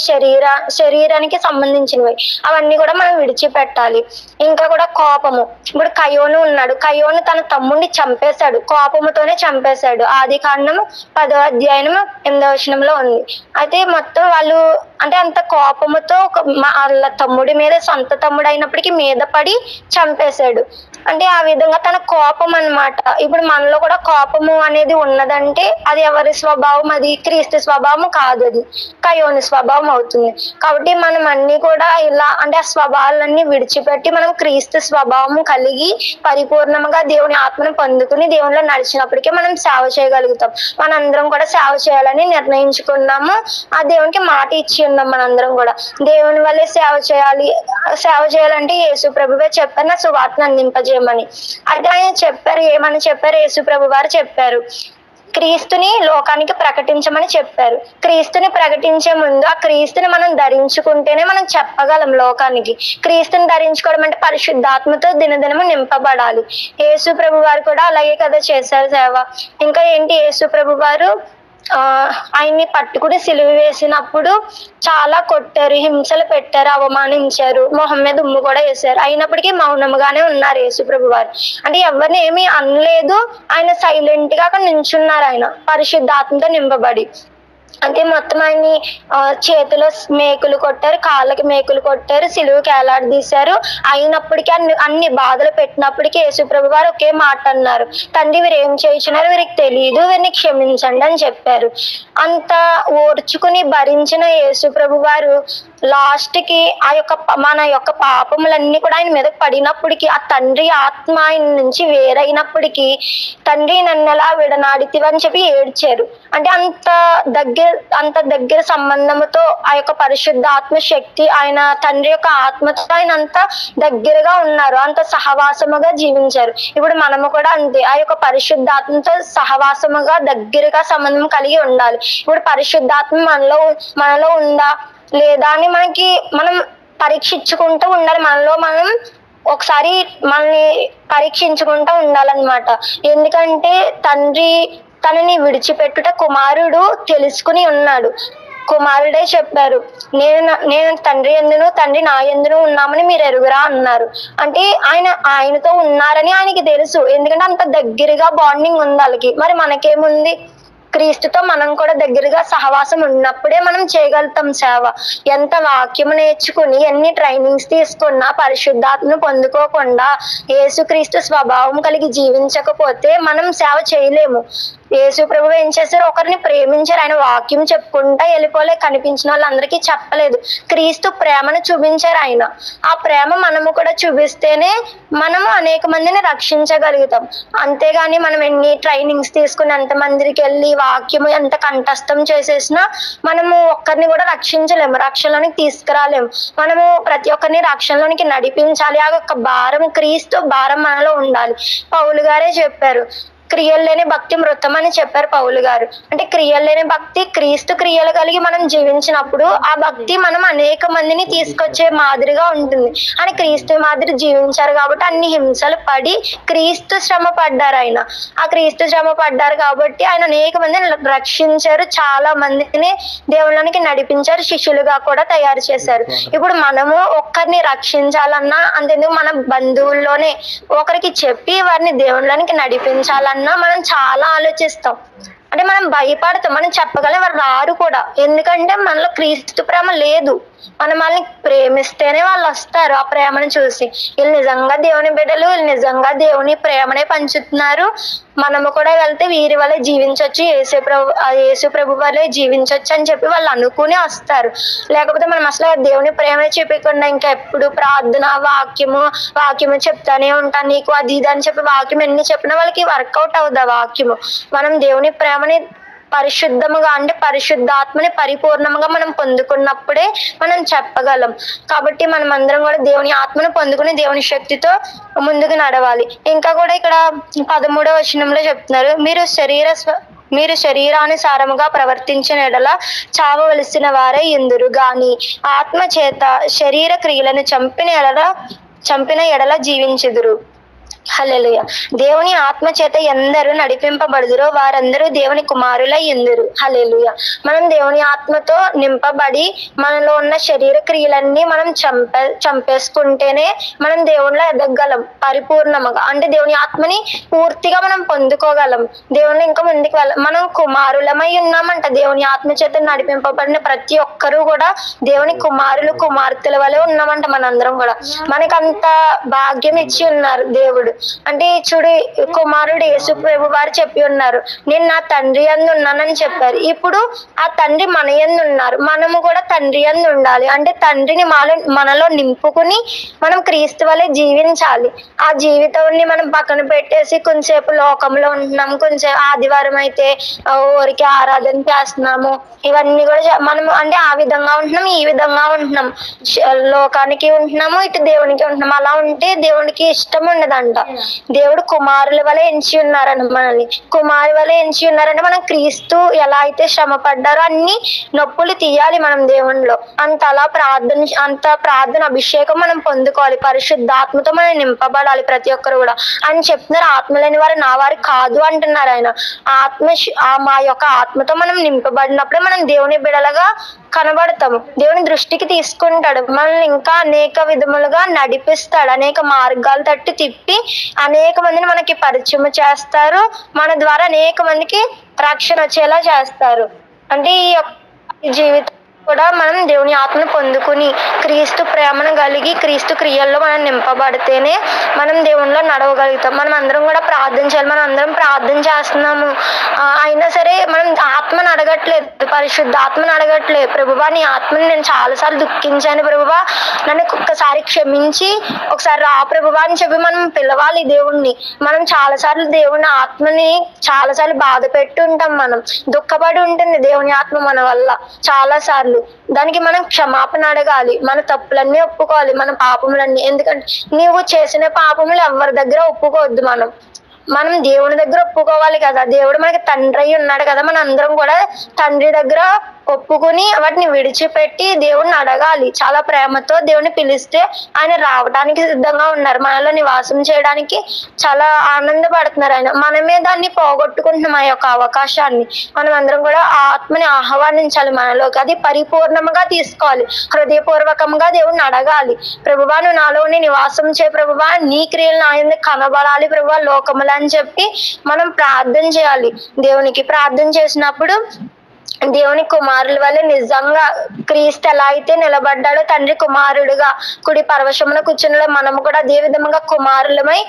Speaker 4: శరీరానికి సంబంధించినవి, అవన్నీ కూడా మనం విడిచిపెట్టాలి. ఇంకా కూడా కోపము. ఇప్పుడు కయోను ఉన్నాడు, కయోను తన తమ్ముడిని చంపేశాడు, కోపముతోనే చంపేశాడు. ఆదికాండం 10వ అధ్యాయం 8వ వచనంలో ఉంది. అయితే మొత్తం వాళ్ళు అంటే అంత కోపముతో వాళ్ళ తమ్ముడి మీద, సొంత తమ్ముడు అయినప్పటికీ మీద పడి చంపేశాడు. అంటే ఆ విధంగా తన కోపం అన్నమాట. ఇప్పుడు మనలో కూడా కోపము అనేది ఉన్నదంటే అది ఎవరి స్వభావం, అది క్రీస్తు స్వభావం కాదు, అది కయోని స్వభావం అవుతుంది. కాబట్టి మనం అన్ని కూడా ఇలా అంటే ఆ స్వభావాలన్నీ విడిచిపెట్టి మనం క్రీస్తు స్వభావం కలిగి పరిపూర్ణంగా దేవుని ఆత్మను పొందుకుని దేవునిలో నడిచినప్పటికీ మనం సేవ చేయగలుగుతాం. మనందరం కూడా సేవ చేయాలని నిర్ణయించుకున్నాము, ఆ దేవునికి మాట ఇచ్చి ఉన్నాం. మనందరం కూడా దేవుని వల్లే సేవ చేయాలంటే యేసు ప్రభువే చెప్పారు, నా సువార్తను అందింపజేయమని. అయితే ఆయన చెప్పారు, ఏమని చెప్పారు, యేసు ప్రభు వారు చెప్పారు, క్రీస్తుని లోకానికి ప్రకటించమని చెప్పారు. క్రీస్తుని ప్రకటించే ముందు ఆ క్రీస్తుని మనం ధరించుకుంటేనే మనం చెప్పగలం లోకానికి. క్రీస్తుని ధరించుకోవడం అంటే పరిశుద్ధాత్మతో దినదినము నింపబడాలి. యేసు ప్రభు వారు కూడా అలాగే కదా చేశారు సేవ. ఇంకా ఏంటి, యేసు ప్రభు వారు ఆయన్ని పట్టుకుని సిలువ వేసినప్పుడు చాలా కొట్టారు, హింసలు పెట్టారు, అవమానించారు, మొహం మీద ఉమ్ము కూడా వేశారు. అయినప్పటికీ మౌనముగానే ఉన్నారు యేసు ప్రభు వారు. అంటే ఎవరిని ఏమీ అనలేదు, ఆయన సైలెంట్ గా అక్కడ నించున్నారు, ఆయన పరిశుద్ధాత్మతో నింపబడి. అంటే మొత్తం ఆయన్ని చేతిలో మేకులు కొట్టారు, కాళ్ళకి మేకులు కొట్టారు, సిలువకి వేలాడదీశారు. అయినప్పటికీ అన్ని బాధలు పెట్టినప్పటికీ యేసుప్రభు వారు ఒకే మాట అన్నారు, తండ్రి వీరు ఏం చేయించున్నారో వీరికి తెలియదు, వీరిని క్షమించండి అని చెప్పారు. అంత ఓర్చుకుని భరించిన యేసుప్రభు వారు లాస్ట్ కి మన యొక్క పాపములన్నీ కూడా ఆయన మీద పడినప్పటికీ, ఆ తండ్రి ఆత్మ ఆయన నుంచి వేరైనప్పటికీ, తండ్రి నన్ను ఎలా విడనాడితివని చెప్పి ఏడ్చారు. అంటే అంత దగ్గర సంబంధముతో ఆ యొక్క పరిశుద్ధ ఆత్మ శక్తి, ఆయన తండ్రి యొక్క ఆత్మతో ఆయన అంత దగ్గరగా ఉన్నారు, అంత సహవాసముగా జీవించారు. ఇప్పుడు మనము కూడా అంతే, ఆ యొక్క పరిశుద్ధాత్మతో సహవాసముగా దగ్గరగా సంబంధం కలిగి ఉండాలి. ఇప్పుడు పరిశుద్ధాత్మ మనలో ఉందా లేదా అని మనం పరీక్షించుకుంటూ ఉండాలి. మనలో మనం ఒకసారి మనల్ని పరీక్షించుకుంటూ ఉండాలన్నమాట. ఎందుకంటే తండ్రి తనని విడిచిపెట్టుట కుమారుడు తెలుసుకుని ఉన్నాడు. కుమారుడే చెప్పారు, నేను తండ్రి యందును తండ్రి నా యందును ఉన్నామని మీరు ఎరుగురా అన్నారు. అంటే ఆయనతో ఉన్నారని ఆయనకి తెలుసు, ఎందుకంటే అంత దగ్గరగా బాండింగ్ ఉంది వాళ్ళకి. మరి మనకేముంది, క్రీస్తుతో మనం కూడా దగ్గరగా సహవాసం ఉన్నప్పుడే మనం చేయగలుగుతాం సేవ. ఎంత వాక్యము నేర్చుకుని ఎన్ని ట్రైనింగ్స్ తీసుకున్నా పరిశుద్ధాత్మను పొందుకోకుండా యేసుక్రీస్తు స్వభావం కలిగి జీవించకపోతే మనం సేవ చేయలేము. యేసు ప్రభు ఏం చేశారు, ఒకరిని ప్రేమించారు. ఆయన వాక్యం చెప్పుకుంటా వెళ్ళిపోలే, కనిపించిన వాళ్ళందరికీ చెప్పలేదు. క్రీస్తు ప్రేమను చూపించారు ఆయన. ఆ ప్రేమ మనము కూడా చూపిస్తేనే మనము అనేక మందిని రక్షించగలుగుతాం. అంతేగాని మనం ఎన్ని ట్రైనింగ్స్ తీసుకుని ఎంతమందికి వెళ్ళి వాక్యము ఎంత కంఠస్థం చేసేసినా మనము ఒక్కరిని కూడా రక్షించలేము, రక్షణలోనికి తీసుకురాలేము. మనము ప్రతి ఒక్కరిని రక్షణలోనికి నడిపించాలి. ఆ యొక్క భారం, క్రీస్తు భారం మనలో ఉండాలి. పౌలు గారే చెప్పారు, క్రియలు లేని భక్తి మృతం అని చెప్పారు పౌలు గారు. అంటే క్రియలు లేని భక్తి, క్రీస్తు క్రియలు కలిగి మనం జీవించినప్పుడు ఆ భక్తి మనం అనేక మందిని తీసుకొచ్చే మాదిరిగా ఉంటుంది. అని క్రీస్తు మాదిరి జీవించారు కాబట్టి అన్ని హింసలు పడి క్రీస్తు శ్రమ పడ్డారు. ఆ క్రీస్తు శ్రమ పడ్డారు కాబట్టి ఆయన అనేక మందిని రక్షించారు, చాలా మందిని దేవుళ్ళకి నడిపించారు, శిష్యులుగా కూడా తయారు చేశారు. ఇప్పుడు మనము ఒక్కరిని రక్షించాలన్నా, అంతేందుకు మన బంధువుల్లోనే ఒకరికి చెప్పి వారిని దేవుళ్ళకి నడిపించాలన్నా మనం చాలా ఆలోచిస్తాం. అంటే మనం భయపడతాం, మనం చెప్పగలం, వారు రారు కూడా. ఎందుకంటే మనలో క్రీస్తు ప్రేమ లేదు. మనం వాళ్ళని ప్రేమిస్తేనే వాళ్ళు వస్తారు. ఆ ప్రేమను చూసి వీళ్ళు నిజంగా దేవుని బిడ్డలు, వీళ్ళు నిజంగా దేవుని ప్రేమనే పంచుతున్నారు, మనము కూడా వెళ్తే వీరి వల్లే జీవించవచ్చు, యేసు ప్రభు వల్లే జీవించవచ్చు అని చెప్పి వాళ్ళు అనుకుని వస్తారు. లేకపోతే మనం అసలు దేవుని ప్రేమనే చెప్పకుండా ఇంకా ఎప్పుడు ప్రార్థన, వాక్యము చెప్తానే ఉంటాను నీకు అది ఇది అని చెప్పి వాక్యం ఎన్ని చెప్పినా వాళ్ళకి వర్కౌట్ అవుతుంది ఆ వాక్యము. మనం దేవుని ప్రేమని పరిశుద్ధముగా, అంటే పరిశుద్ధాత్మని పరిపూర్ణముగా మనం పొందుకున్నప్పుడే మనం చెప్పగలం. కాబట్టి మనం అందరం కూడా దేవుని ఆత్మను పొందుకుని దేవుని శక్తితో ముందుకు నడవాలి. ఇంకా కూడా ఇక్కడ 13వ వచనంలో చెప్తున్నారు, మీరు శరీరానుసారముగా ప్రవర్తించిన ఎడల చావవలసిన వారే ఇందురు గాని ఆత్మ చేత శరీర క్రియలను చంపిన ఎడల జీవించుదురు. హల్లెలూయా. దేవుని ఆత్మ చేత ఎందరూ నడిపింపబడుదురో వారందరూ దేవుని కుమారులై ఇందురు. హల్లెలూయా. మనం దేవుని ఆత్మతో నింపబడి మనలో ఉన్న శరీర క్రియలన్నీ మనం చంపేసుకుంటేనే మనం దేవునిలో ఎదగగలం పరిపూర్ణముగా. అంటే దేవుని ఆత్మని పూర్తిగా మనం పొందుకోగలం, దేవుని ఇంకా ముందుకు మనం కుమారులమై ఉన్నామంట. దేవుని ఆత్మ చేత నడిపింపబడిన ప్రతి ఒక్కరూ కూడా దేవుని కుమారులు, కుమార్తెల వలె ఉన్నామంట. మనందరం కూడా మనకంత భాగ్యం ఇచ్చి ఉన్నారు దేవుడు. అంటే చూడు, కుమారుడు యేసు ప్రభు వారు చెప్పి ఉన్నారు, నేను నా తండ్రి యందు ఉన్నానని చెప్పారు. ఇప్పుడు ఆ తండ్రి మన యందు ఉన్నారు, మనము కూడా తండ్రి యందు ఉండాలి. అంటే తండ్రిని మనలో నింపుకుని మనం క్రీస్తు వలె జీవించాలి. ఆ జీవితాన్ని మనం పక్కన పెట్టేసి కొంచెంసేపు లోకంలో ఉంటున్నాము, కొంచెం ఆదివారం అయితే ఊరికి ఆరాధన చేస్తున్నాము, ఇవన్నీ కూడా మనం అంటే ఆ విధంగా ఉంటున్నాం, ఈ విధంగా ఉంటున్నాం, లోకానికి ఉంటున్నాము, ఇటు దేవునికి ఉంటున్నాం. అలా ఉంటే దేవునికి ఇష్టం ఉండదంట. దేవుడు కుమారుల వలె ఎంచి ఉన్నారని, మనల్ని కుమారు వలె ఎంచి ఉన్నారంటే మనం క్రీస్తు ఎలా అయితే శ్రమ పడ్డారో అన్ని నొప్పులు తీయాలి మనం దేవునిలో. అంత ప్రార్థన అభిషేకం మనం పొందుకోవాలి, పరిశుద్ధాత్మతో మనం నింపబడాలి ప్రతి ఒక్కరు కూడా అని చెప్తున్నారు. ఆత్మ లేని వారు నా వారు కాదు అంటున్నారు ఆయన. మా యొక్క ఆత్మతో మనం నింపబడినప్పుడే మనం దేవుని బిడలగా కనబడతాము, దేవుని దృష్టికి తీసుకుంటాడు, మనల్ని ఇంకా అనేక విధములుగా నడిపిస్తాడు, అనేక మార్గాలు తట్టి తిప్పి అనేక మందిని మనకి పరిచయం చేస్తారు, మన ద్వారా అనేక మందికి రక్షణ వచ్చేలా చేస్తారు. అంటే ఈ జీవితం కూడా మనం దేవుని ఆత్మను పొందుకుని క్రీస్తు ప్రేమను కలిగి క్రీస్తు క్రియల్లో మనం నింపబడితేనే మనం దేవునిలో నడవగలుగుతాం. మనం అందరం కూడా ప్రార్థన చేయాలి. మనం అందరం ప్రార్థన చేస్తున్నాము, అయినా సరే మనం ఆత్మను అడగట్లేదు, పరిశుద్ధ ఆత్మను అడగట్లేదు. ప్రభువా, నీ ఆత్మని నేను చాలాసార్లు దుఃఖించాను ప్రభువా, నన్ను ఒక్కసారి క్షమించి ఒకసారి రా ప్రభువా అని చెప్పి మనం పిలవాలి దేవుణ్ణి. మనం చాలాసార్లు దేవుని ఆత్మని చాలాసార్లు బాధ పెట్టి ఉంటాం, మనం దుఃఖపడి ఉంటుంది దేవుని ఆత్మ మన వల్ల చాలా సార్లు. దానికి మనం క్షమాపణ అడగాలి, మన తప్పులన్నీ ఒప్పుకోవాలి, మన పాపములన్నీ. ఎందుకంటే నీవు చేసిన పాపములు ఎవరి దగ్గర ఒప్పుకోవద్దు. మనం దేవుని దగ్గర ఒప్పుకోవాలి కదా. దేవుడు మనకి తండ్రి అయి ఉన్నాడు కదా. మన అందరం కూడా తండ్రి దగ్గర ఒప్పుకుని వాటిని విడిచిపెట్టి దేవుడిని అడగాలి. చాలా ప్రేమతో దేవుని పిలిస్తే ఆయన రావడానికి సిద్ధంగా ఉన్నారు, మనలో నివాసం చేయడానికి చాలా ఆనందపడుతున్నారు ఆయన. మనమే దాన్ని పోగొట్టుకుంటున్నాం ఆ యొక్క అవకాశాన్ని. మనం అందరం కూడా ఆత్మని ఆహ్వానించాలి మనలోకి, అది పరిపూర్ణంగా తీసుకోవాలి, హృదయపూర్వకంగా దేవుడిని అడగాలి. ప్రభువా, నువ్వు నాలోని నివాసం చేయ ప్రభువా, నీ క్రియలు నా యందు కనబడాలి ప్రభువా లోకములు అని చెప్పి మనం ప్రార్థన చేయాలి. దేవునికి ప్రార్థన చేసినప్పుడు దేవుని కుమారుల వల్ల నిజంగా క్రీస్తు ఎలా అయితే నిలబడ్డాడో తండ్రి కుమారుడుగా కుడి పరవశమున కూర్చున్న మనము కూడా అదే విధంగా కుమారులమై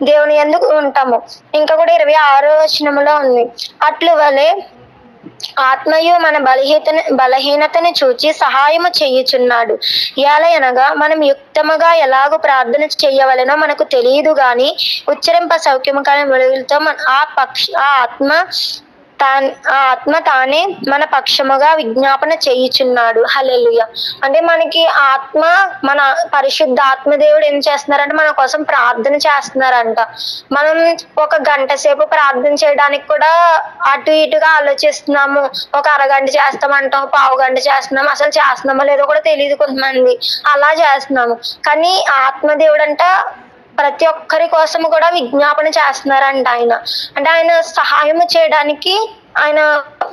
Speaker 4: దేవుని యందు ఉంటాము. ఇంకా కూడా 26వ వచనములో ఉంది, అట్లు వలె ఆత్మయు మన బలహీనతను చూచి సహాయము చేయుచున్నాడు. ఎలయనగా మనం యుక్తముగా ఎలాగో ప్రార్థన చేయవలెనో మనకు తెలియదు గాని ఉచ్చరింప సౌఖ్యము కాని వెలుగులతో ఆ ఆత్మ తానే మన పక్షముగా విజ్ఞాపన చేయుచున్నాడు. హల్లెలూయా. అంటే మనకి ఆత్మ, మన పరిశుద్ధ ఆత్మదేవుడు ఏం చేస్తున్నారంటే మన కోసం ప్రార్థన చేస్తున్నారంట. మనం ఒక గంట సేపు ప్రార్థన చేయడానికి కూడా అటు ఇటుగా ఆలోచిస్తున్నాము. ఒక అరగంట చేస్తామంటాం, పావు గంట చేస్తున్నాము, అసలు చేస్తున్నామో లేదో కూడా తెలియదు కొంతమంది, అలా చేస్తున్నాము. కానీ ఆత్మదేవుడు అంట ప్రతి ఒక్కరి కోసం కూడా విజ్ఞాపన చేస్తున్నారంట ఆయన. అంటే ఆయన సహాయం చేయడానికి ఆయన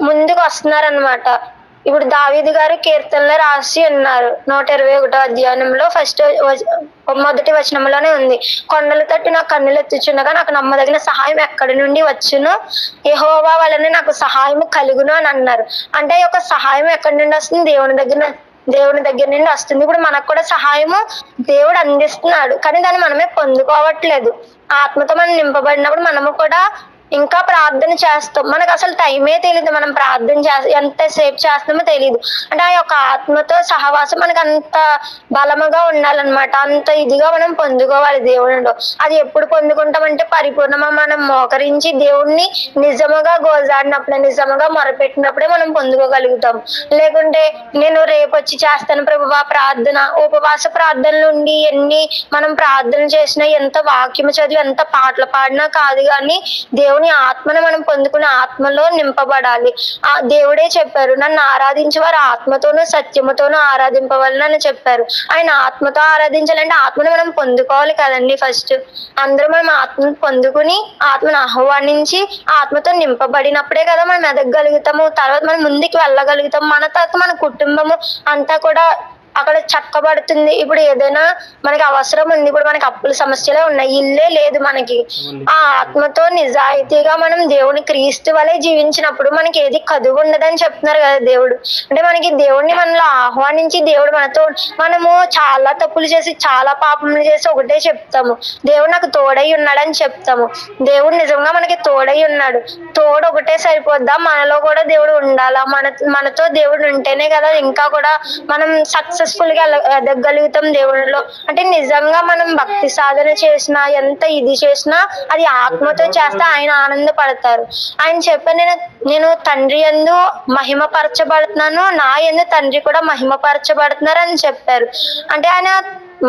Speaker 4: ముందుకు వస్తున్నారనమాట. ఇప్పుడు దావీదు గారు కీర్తనలో రాసి ఉన్నారు 121వ అధ్యాయంలో మొదటి వచనంలోనే ఉంది, కొండల తట్టు నా కన్నులు ఎత్తుచుండగా నాకు నమ్మదగిన సహాయం ఎక్కడి నుండి వచ్చును, యెహోవా వలన నాకు సహాయం కలుగును అని అన్నారు. అంటే ఈ యొక్క సహాయం ఎక్కడి నుండి వస్తుంది? దేవుని దగ్గర నుండి వస్తుంది. ఇప్పుడు మనకు కూడా సహాయము దేవుడు అందిస్తున్నాడు, కానీ దాన్ని మనమే పొందుకోవట్లేదు. ఆత్మతో మనం నింపబడినప్పుడు మనము కూడా ఇంకా ప్రార్థన చేస్తాం. మనకు అసలు టైమే తెలియదు, మనం ప్రార్థన ఎంతసేపు చేస్తామో తెలియదు. అంటే ఆ యొక్క ఆత్మతో సహవాసం మనకు అంత బలముగా ఉండాలన్నమాట, అంత ఇదిగా మనం పొందుకోవాలి దేవునిలో. అది ఎప్పుడు పొందుకుంటామంటే పరిపూర్ణంగా మనం మోకరించి దేవుణ్ణి నిజముగా గోజాడినప్పుడే, నిజముగా మొరపెట్టినప్పుడే మనం పొందుకోగలుగుతాం. లేకుంటే నేను రేపు వచ్చి చేస్తాను ప్రభువా ప్రార్థన, ఉపవాస ప్రార్థనలు ఉండి ఎన్ని మనం ప్రార్థన చేసినా, ఎంత వాక్యము చదివి ఎంత పాటలు పాడినా కాదు. కానీ దేవుని ఆత్మను మనం పొందుకునే ఆత్మలో నింపబడాలి. ఆ దేవుడే చెప్పారు, నన్ను ఆరాధించే వారు ఆత్మతోనూ సత్యముతోనూ ఆరాధింపవాలని చెప్పారు. ఆయన ఆత్మతో ఆరాధించాలంటే ఆత్మను మనం పొందుకోవాలి కదండి. ఫస్ట్ అందరూ మనం ఆత్మను పొందుకుని ఆత్మను ఆహ్వానించి ఆత్మతో నింపబడినప్పుడే కదా మనం ఎదగగలుగుతాము. తర్వాత మనం ముందుకు వెళ్ళగలుగుతాము. మన తర్వాత మన కుటుంబము అంతా కూడా అక్కడ చక్కబడుతుంది. ఇప్పుడు ఏదైనా మనకి అవసరం ఉంది, ఇప్పుడు మనకి అప్పుల సమస్యలే ఉన్నాయి, ఇల్లే లేదు మనకి. ఆ ఆత్మతో నిజాయితీగా మనం దేవుని క్రీస్తు వలె జీవించినప్పుడు మనకి ఏది కదువు ఉండదని చెప్తున్నారు కదా దేవుడు. అంటే మనకి దేవుడిని మనలో ఆహ్వానించి దేవుడు మనము చాలా తప్పులు చేసి చాలా పాపములు చేసి ఒకటే చెప్తాము, దేవుడు నాకు తోడై ఉన్నాడని చెప్తాము. దేవుడు నిజంగా మనకి తోడై ఉన్నాడు. తోడు ఒకటే సరిపోద్దా? మనలో కూడా దేవుడు ఉండాలా? మనతో దేవుడు ఉంటేనే కదా ఇంకా కూడా మనం సక్సెస్ఫుల్ గా ఎదగలుగుతాం దేవుడిలో. అంటే నిజంగా మనం భక్తి సాధన చేసినా, ఎంత ఇది చేసినా అది ఆత్మతో చేస్తే ఆయన ఆనందపడతారు. ఆయన చెప్పారు, నేను తండ్రి యందు మహిమపరచబడుతున్నాను, నా యందు తండ్రి కూడా మహిమపరచబడుతున్నారు అని చెప్పారు. అంటే ఆయన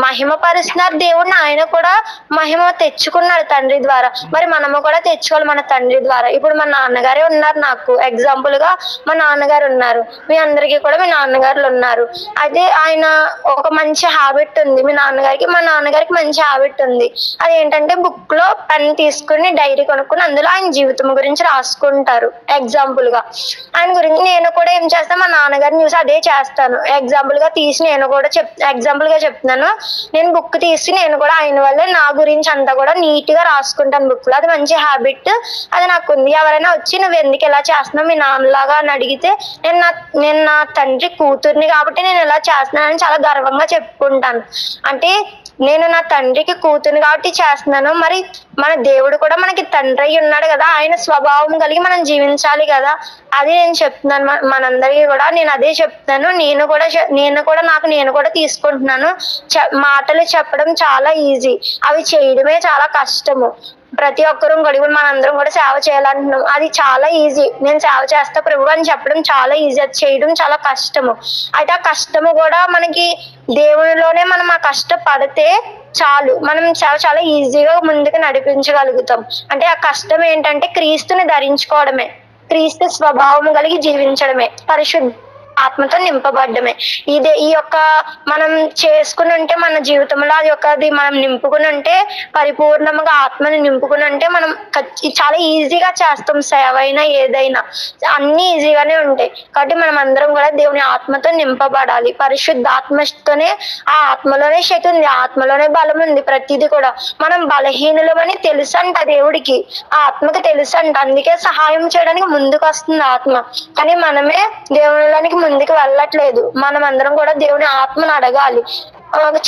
Speaker 4: మహిమపరుస్తున్నారు దేవుడిని, ఆయన కూడా మహిమ తెచ్చుకున్నాడు తండ్రి ద్వారా. మరి మనము కూడా తెచ్చుకోవాలి మన తండ్రి ద్వారా. ఇప్పుడు మా నాన్నగారే ఉన్నారు, నాకు ఎగ్జాంపుల్ గా మా నాన్నగారు ఉన్నారు, మీ అందరికీ కూడా మీ నాన్నగారులు ఉన్నారు. అయితే ఆయన ఒక మంచి హ్యాబిట్ ఉంది మా నాన్నగారికి మంచి హ్యాబిట్ ఉంది. అదేంటంటే బుక్ లో పెన్ తీసుకుని డైరీ కొనుక్కుని అందులో ఆయన జీవితం గురించి రాసుకుంటారు. ఎగ్జాంపుల్ గా ఆయన గురించి నేను కూడా ఏం చేస్తాను, మా నాన్నగారిని చూసి అదే చేస్తాను. ఎగ్జాంపుల్ గా తీసి నేను కూడా ఎగ్జాంపుల్ గా చెప్తున్నాను. నేను బుక్ తీసి నేను కూడా ఆయన వల్ల నా గురించి అంతా కూడా నీట్ గా రాసుకుంటాను బుక్ లో. అది మంచి హ్యాబిట్, అది నాకు ఉంది. ఎవరైనా వచ్చి నువ్వు ఎందుకు ఇలా చేస్తున్నావు మీ నాన్నలాగా అని అడిగితే నేను నా తండ్రి కూతుర్ని కాబట్టి నేను ఇలా చేస్తున్నానని చాలా గర్వంగా చెప్పుకుంటాను. అంటే నేను నా తండ్రికి కూతురు కాబట్టి చేస్తున్నాను. మరి మన దేవుడు కూడా మనకి తండ్రి అయి ఉన్నాడు కదా, ఆయన స్వభావం కలిగి మనం జీవించాలి కదా. అది నేను చెప్తున్నాను మనందరికీ కూడా. నేను అదే చెప్తాను. నేను కూడా తీసుకుంటున్నాను. మాటలు చెప్పడం చాలా ఈజీ, అవి చేయడమే చాలా కష్టము. ప్రతి ఒక్కరూ గడువులు మనందరం కూడా సేవ చేయాలంటున్నాం, అది చాలా ఈజీ. నేను సేవ చేస్తా ప్రభు అని చెప్పడం చాలా ఈజీ, అది చేయడం చాలా కష్టము. అయితే ఆ కష్టము కూడా మనకి దేవునిలోనే మనం ఆ కష్టపడితే చాలు, మనం చాలా ఈజీగా ముందుకు నడిపించగలుగుతాం. అంటే ఆ కష్టం ఏంటంటే క్రీస్తుని ధరించుకోవడమే, క్రీస్తు స్వభావం కలిగి జీవించడమే, పరిశుద్ధ ఆత్మతో నింపబడ్డమే. ఈ యొక్క మనం చేసుకుని ఉంటే మన జీవితంలో అది మనం నింపుకుని ఉంటే, పరిపూర్ణంగా ఆత్మని నింపుకుని ఉంటే మనం చాలా ఈజీగా చేస్తాం. సేవ అయినా ఏదైనా అన్ని ఈజీగానే ఉంటాయి. కాబట్టి మనం అందరం కూడా దేవుని ఆత్మతో నింపబడాలి. పరిశుద్ధ ఆత్మతోనే, ఆ ఆత్మలోనే శక్తి ఉంది, ఆత్మలోనే బలం ఉంది. ప్రతిదీ కూడా మనం బలహీనులమని తెలుసంట దేవుడికి, ఆ ఆత్మకి తెలుసంట. అందుకే సహాయం చేయడానికి ముందుకు వస్తుంది ఆత్మ. కానీ మనమే దేవునిలోనికి ముందుకు వెళ్ళట్లేదు. మనం అందరం కూడా దేవుని ఆత్మను అడగాలి.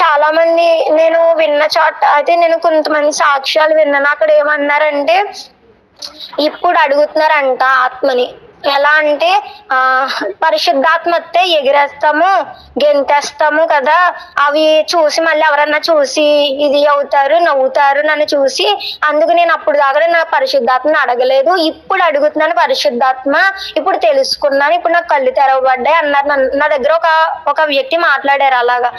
Speaker 4: చాలా మంది నేను విన్న చోట అయితే నేను కొంతమంది సాక్ష్యాలు విన్నాను. అక్కడ ఏమన్నారంటే ఇప్పుడు అడుగుతున్నారంట ఆత్మని. ఎలా అంటే పరిశుద్ధాత్మ వస్తే ఎగిరేస్తాము, గెంతేస్తాము కదా, అవి చూసి మళ్ళీ ఎవరన్నా చూసి ఇది అవుతారు, నవ్వుతారు నన్ను చూసి. అందుకు నేను అప్పుడు దాకా నా పరిశుద్ధాత్మని అడగలేదు, ఇప్పుడు అడుగుతున్నాను పరిశుద్ధాత్మ, ఇప్పుడు తెలుసుకున్నాను, ఇప్పుడు నాకు కళ్ళు తెరవబడ్డాయి అన్నారు. నా దగ్గర ఒక వ్యక్తి మాట్లాడారు అలాగా.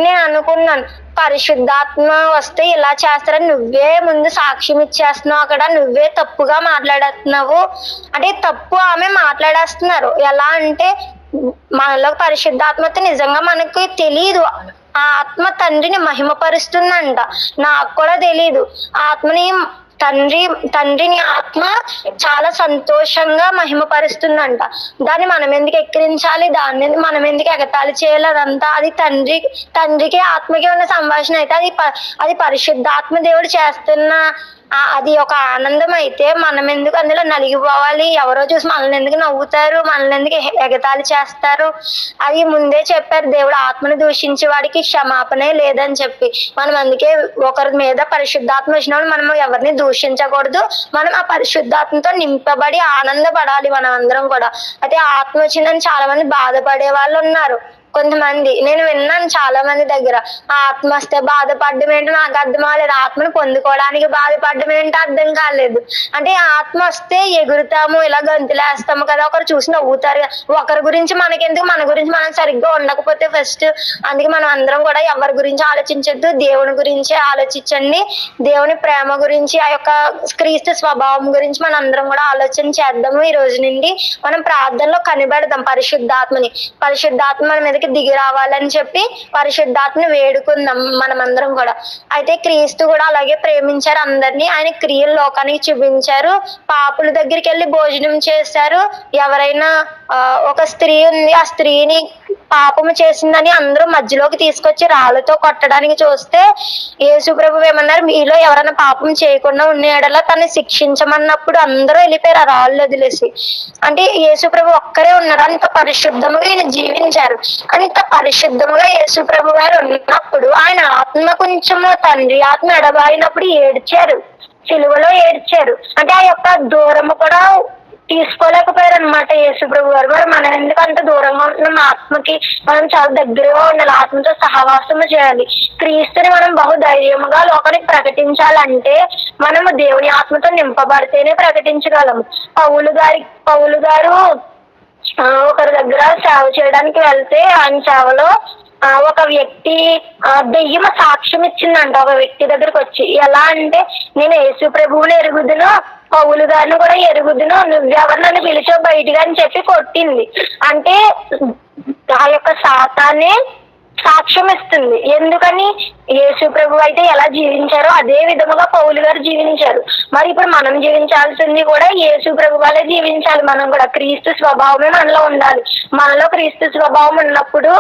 Speaker 4: నేను అనుకున్నాను పరిశుద్ధాత్మ వస్తే ఇలా చేస్తారని, నువ్వే ముందు సాక్ష్యం ఇచ్చేస్తున్నావు, అక్కడ నువ్వే తప్పుగా మాట్లాడేస్తున్నావు. అంటే తప్పు ఆమె మాట్లాడేస్తున్నారు. ఎలా అంటే మనలో పరిశుద్ధాత్మతో నిజంగా మనకు తెలియదు. ఆ ఆత్మ తండ్రిని మహిమపరుస్తుందంట. నాకు కూడా తెలీదు. ఆత్మని తండ్రిని ఆత్మ చాలా సంతోషంగా మహిమపరుస్తుందంట. దాన్ని మనం ఎందుకు ఎక్కిరించాలి, దాన్ని మనం ఎందుకు ఎగతాళి చేయాలి? అదంతా అది తండ్రికి ఆత్మకి ఉన్న సంభాషణ అయితే అది పరిశుద్ధాత్మ దేవుడు చేస్తున్న అది ఒక ఆనందం. అయితే మనం ఎందుకు అందులో నలిగిపోవాలి? ఎవరో చూసి మనల్ని ఎందుకు నవ్వుతారు, మనల్ని ఎందుకు ఎగతాళి చేస్తారు? అది ముందే చెప్పారు దేవుడు, ఆత్మను దూషించే వాడికి క్షమాపణే లేదని చెప్పి. మనం అందుకే ఒకరి మీద పరిశుద్ధాత్మ వచ్చినప్పుడు మనం ఎవరిని దూషించకూడదు. మనం ఆ పరిశుద్ధాత్మతో నింపబడి ఆనందపడాలి మనం అందరం కూడా. అయితే ఆత్మ వచ్చిందని చాలా మంది బాధపడే వాళ్ళు ఉన్నారు. కొంతమంది నేను విన్నాను చాలా మంది దగ్గర, ఆత్మ వస్తే బాధపడడం ఏంటో నాకు అర్థం కాలేదు, ఆత్మను పొందుకోవడానికి బాధపడడం ఏంటో అర్థం కాలేదు. అంటే ఆత్మ వస్తే ఎగురుతాము, ఇలా గంతులేస్తాము కదా, ఒకరు చూసి నవ్వుతారు. ఒకరి గురించి మనకెందుకు, మన గురించి మనం సరిగ్గా ఉండకపోతే ఫస్ట్. అందుకే మనం అందరం కూడా ఎవరి గురించి ఆలోచించద్దు, దేవుని గురించే ఆలోచించండి. దేవుని ప్రేమ గురించి, ఆ యొక్క క్రీస్తు స్వభావం గురించి మనం అందరం కూడా ఆలోచన చేద్దాము. ఈ రోజు నుండి మనం ప్రార్థనలో కనిపెడదాం పరిశుద్ధాత్మని. పరిశుద్ధాత్మ మన మీదకి దిగి రావాలని చెప్పి పరిశుద్ధాత్మని వేడుకుందాం మనమందరం కూడా. అయితే క్రీస్తు కూడా అలాగే ప్రేమించారు అందరినీ. ఆయన క్రియలు లోకానికి చూపించారు. పాపుల దగ్గరికి వెళ్ళి భోజనం చేశారు. ఎవరైనా ఒక స్త్రీ ఉంది, ఆ స్త్రీని పాపము చేసిందని అందరూ మధ్యలోకి తీసుకొచ్చి రాళ్లతో కొట్టడానికి చూస్తే యేసు ప్రభు ఏమన్నారు, మీలో ఎవరైనా పాపం చేయకుండా ఉండేలా తను శిక్షించమన్నప్పుడు అందరూ వెళ్ళిపోయారు ఆ రాళ్ళు వదిలేసి. అంటే యేసు ప్రభు ఒక్కరే ఉన్నారు. అంత పరిశుద్ధముగా ఈయన జీవించారు. అంత పరిశుద్ధముగా యేసు ప్రభు గారు ఉన్నప్పుడు ఆయన ఆత్మ కొంచెము తండ్రి ఆత్మ ఎడబారినప్పుడు ఏడ్చారు, సిలువలో ఏడ్చారు. అంటే ఆ యొక్క దూరము కూడా తీసుకోలేకపోయారు అనమాట యేసు ప్రభు గారు. మరి మనం ఎందుకు అంత దూరంగా ఉంటున్నాం? ఆత్మకి మనం చాలా దగ్గరగా ఉండాలి, ఆత్మతో సహవాసము చేయాలి. క్రీస్తుని మనం బహుధైర్యముగా లోకానికి ప్రకటించాలంటే మనము దేవుని ఆత్మతో నింపబడితేనే ప్రకటించగలము. పౌలు గారు ఒకరి దగ్గర సేవ చేయడానికి వెళ్తే ఆయన సేవలో ఒక వ్యక్తి దెయ్యము సాక్ష్యం ఇచ్చిందంట. ఒక వ్యక్తి దగ్గరకు వచ్చి, ఎలా అంటే నేను యేసు ప్రభువుని ఎరుగుదును, పౌలు గారిని కూడా ఎరుగుదును, నువ్వెవరు నన్ను పిలిచావు బయటికి అని చెప్పి కొట్టింది. అంటే ఆ యొక్క సాతానే సాక్ష్యం ఇస్తుంది. ఎందుకని? యేసు ప్రభు అయితే ఎలా జీవించారో అదే విధముగా పౌలు గారు జీవించారు. మరి ఇప్పుడు మనం జీవించాల్సింది కూడా యేసు ప్రభు వల్లే జీవించాలి. మనం కూడా క్రీస్తు స్వభావమే మనలో ఉండాలి. మనలో క్రీస్తు స్వభావం ఉన్నప్పుడు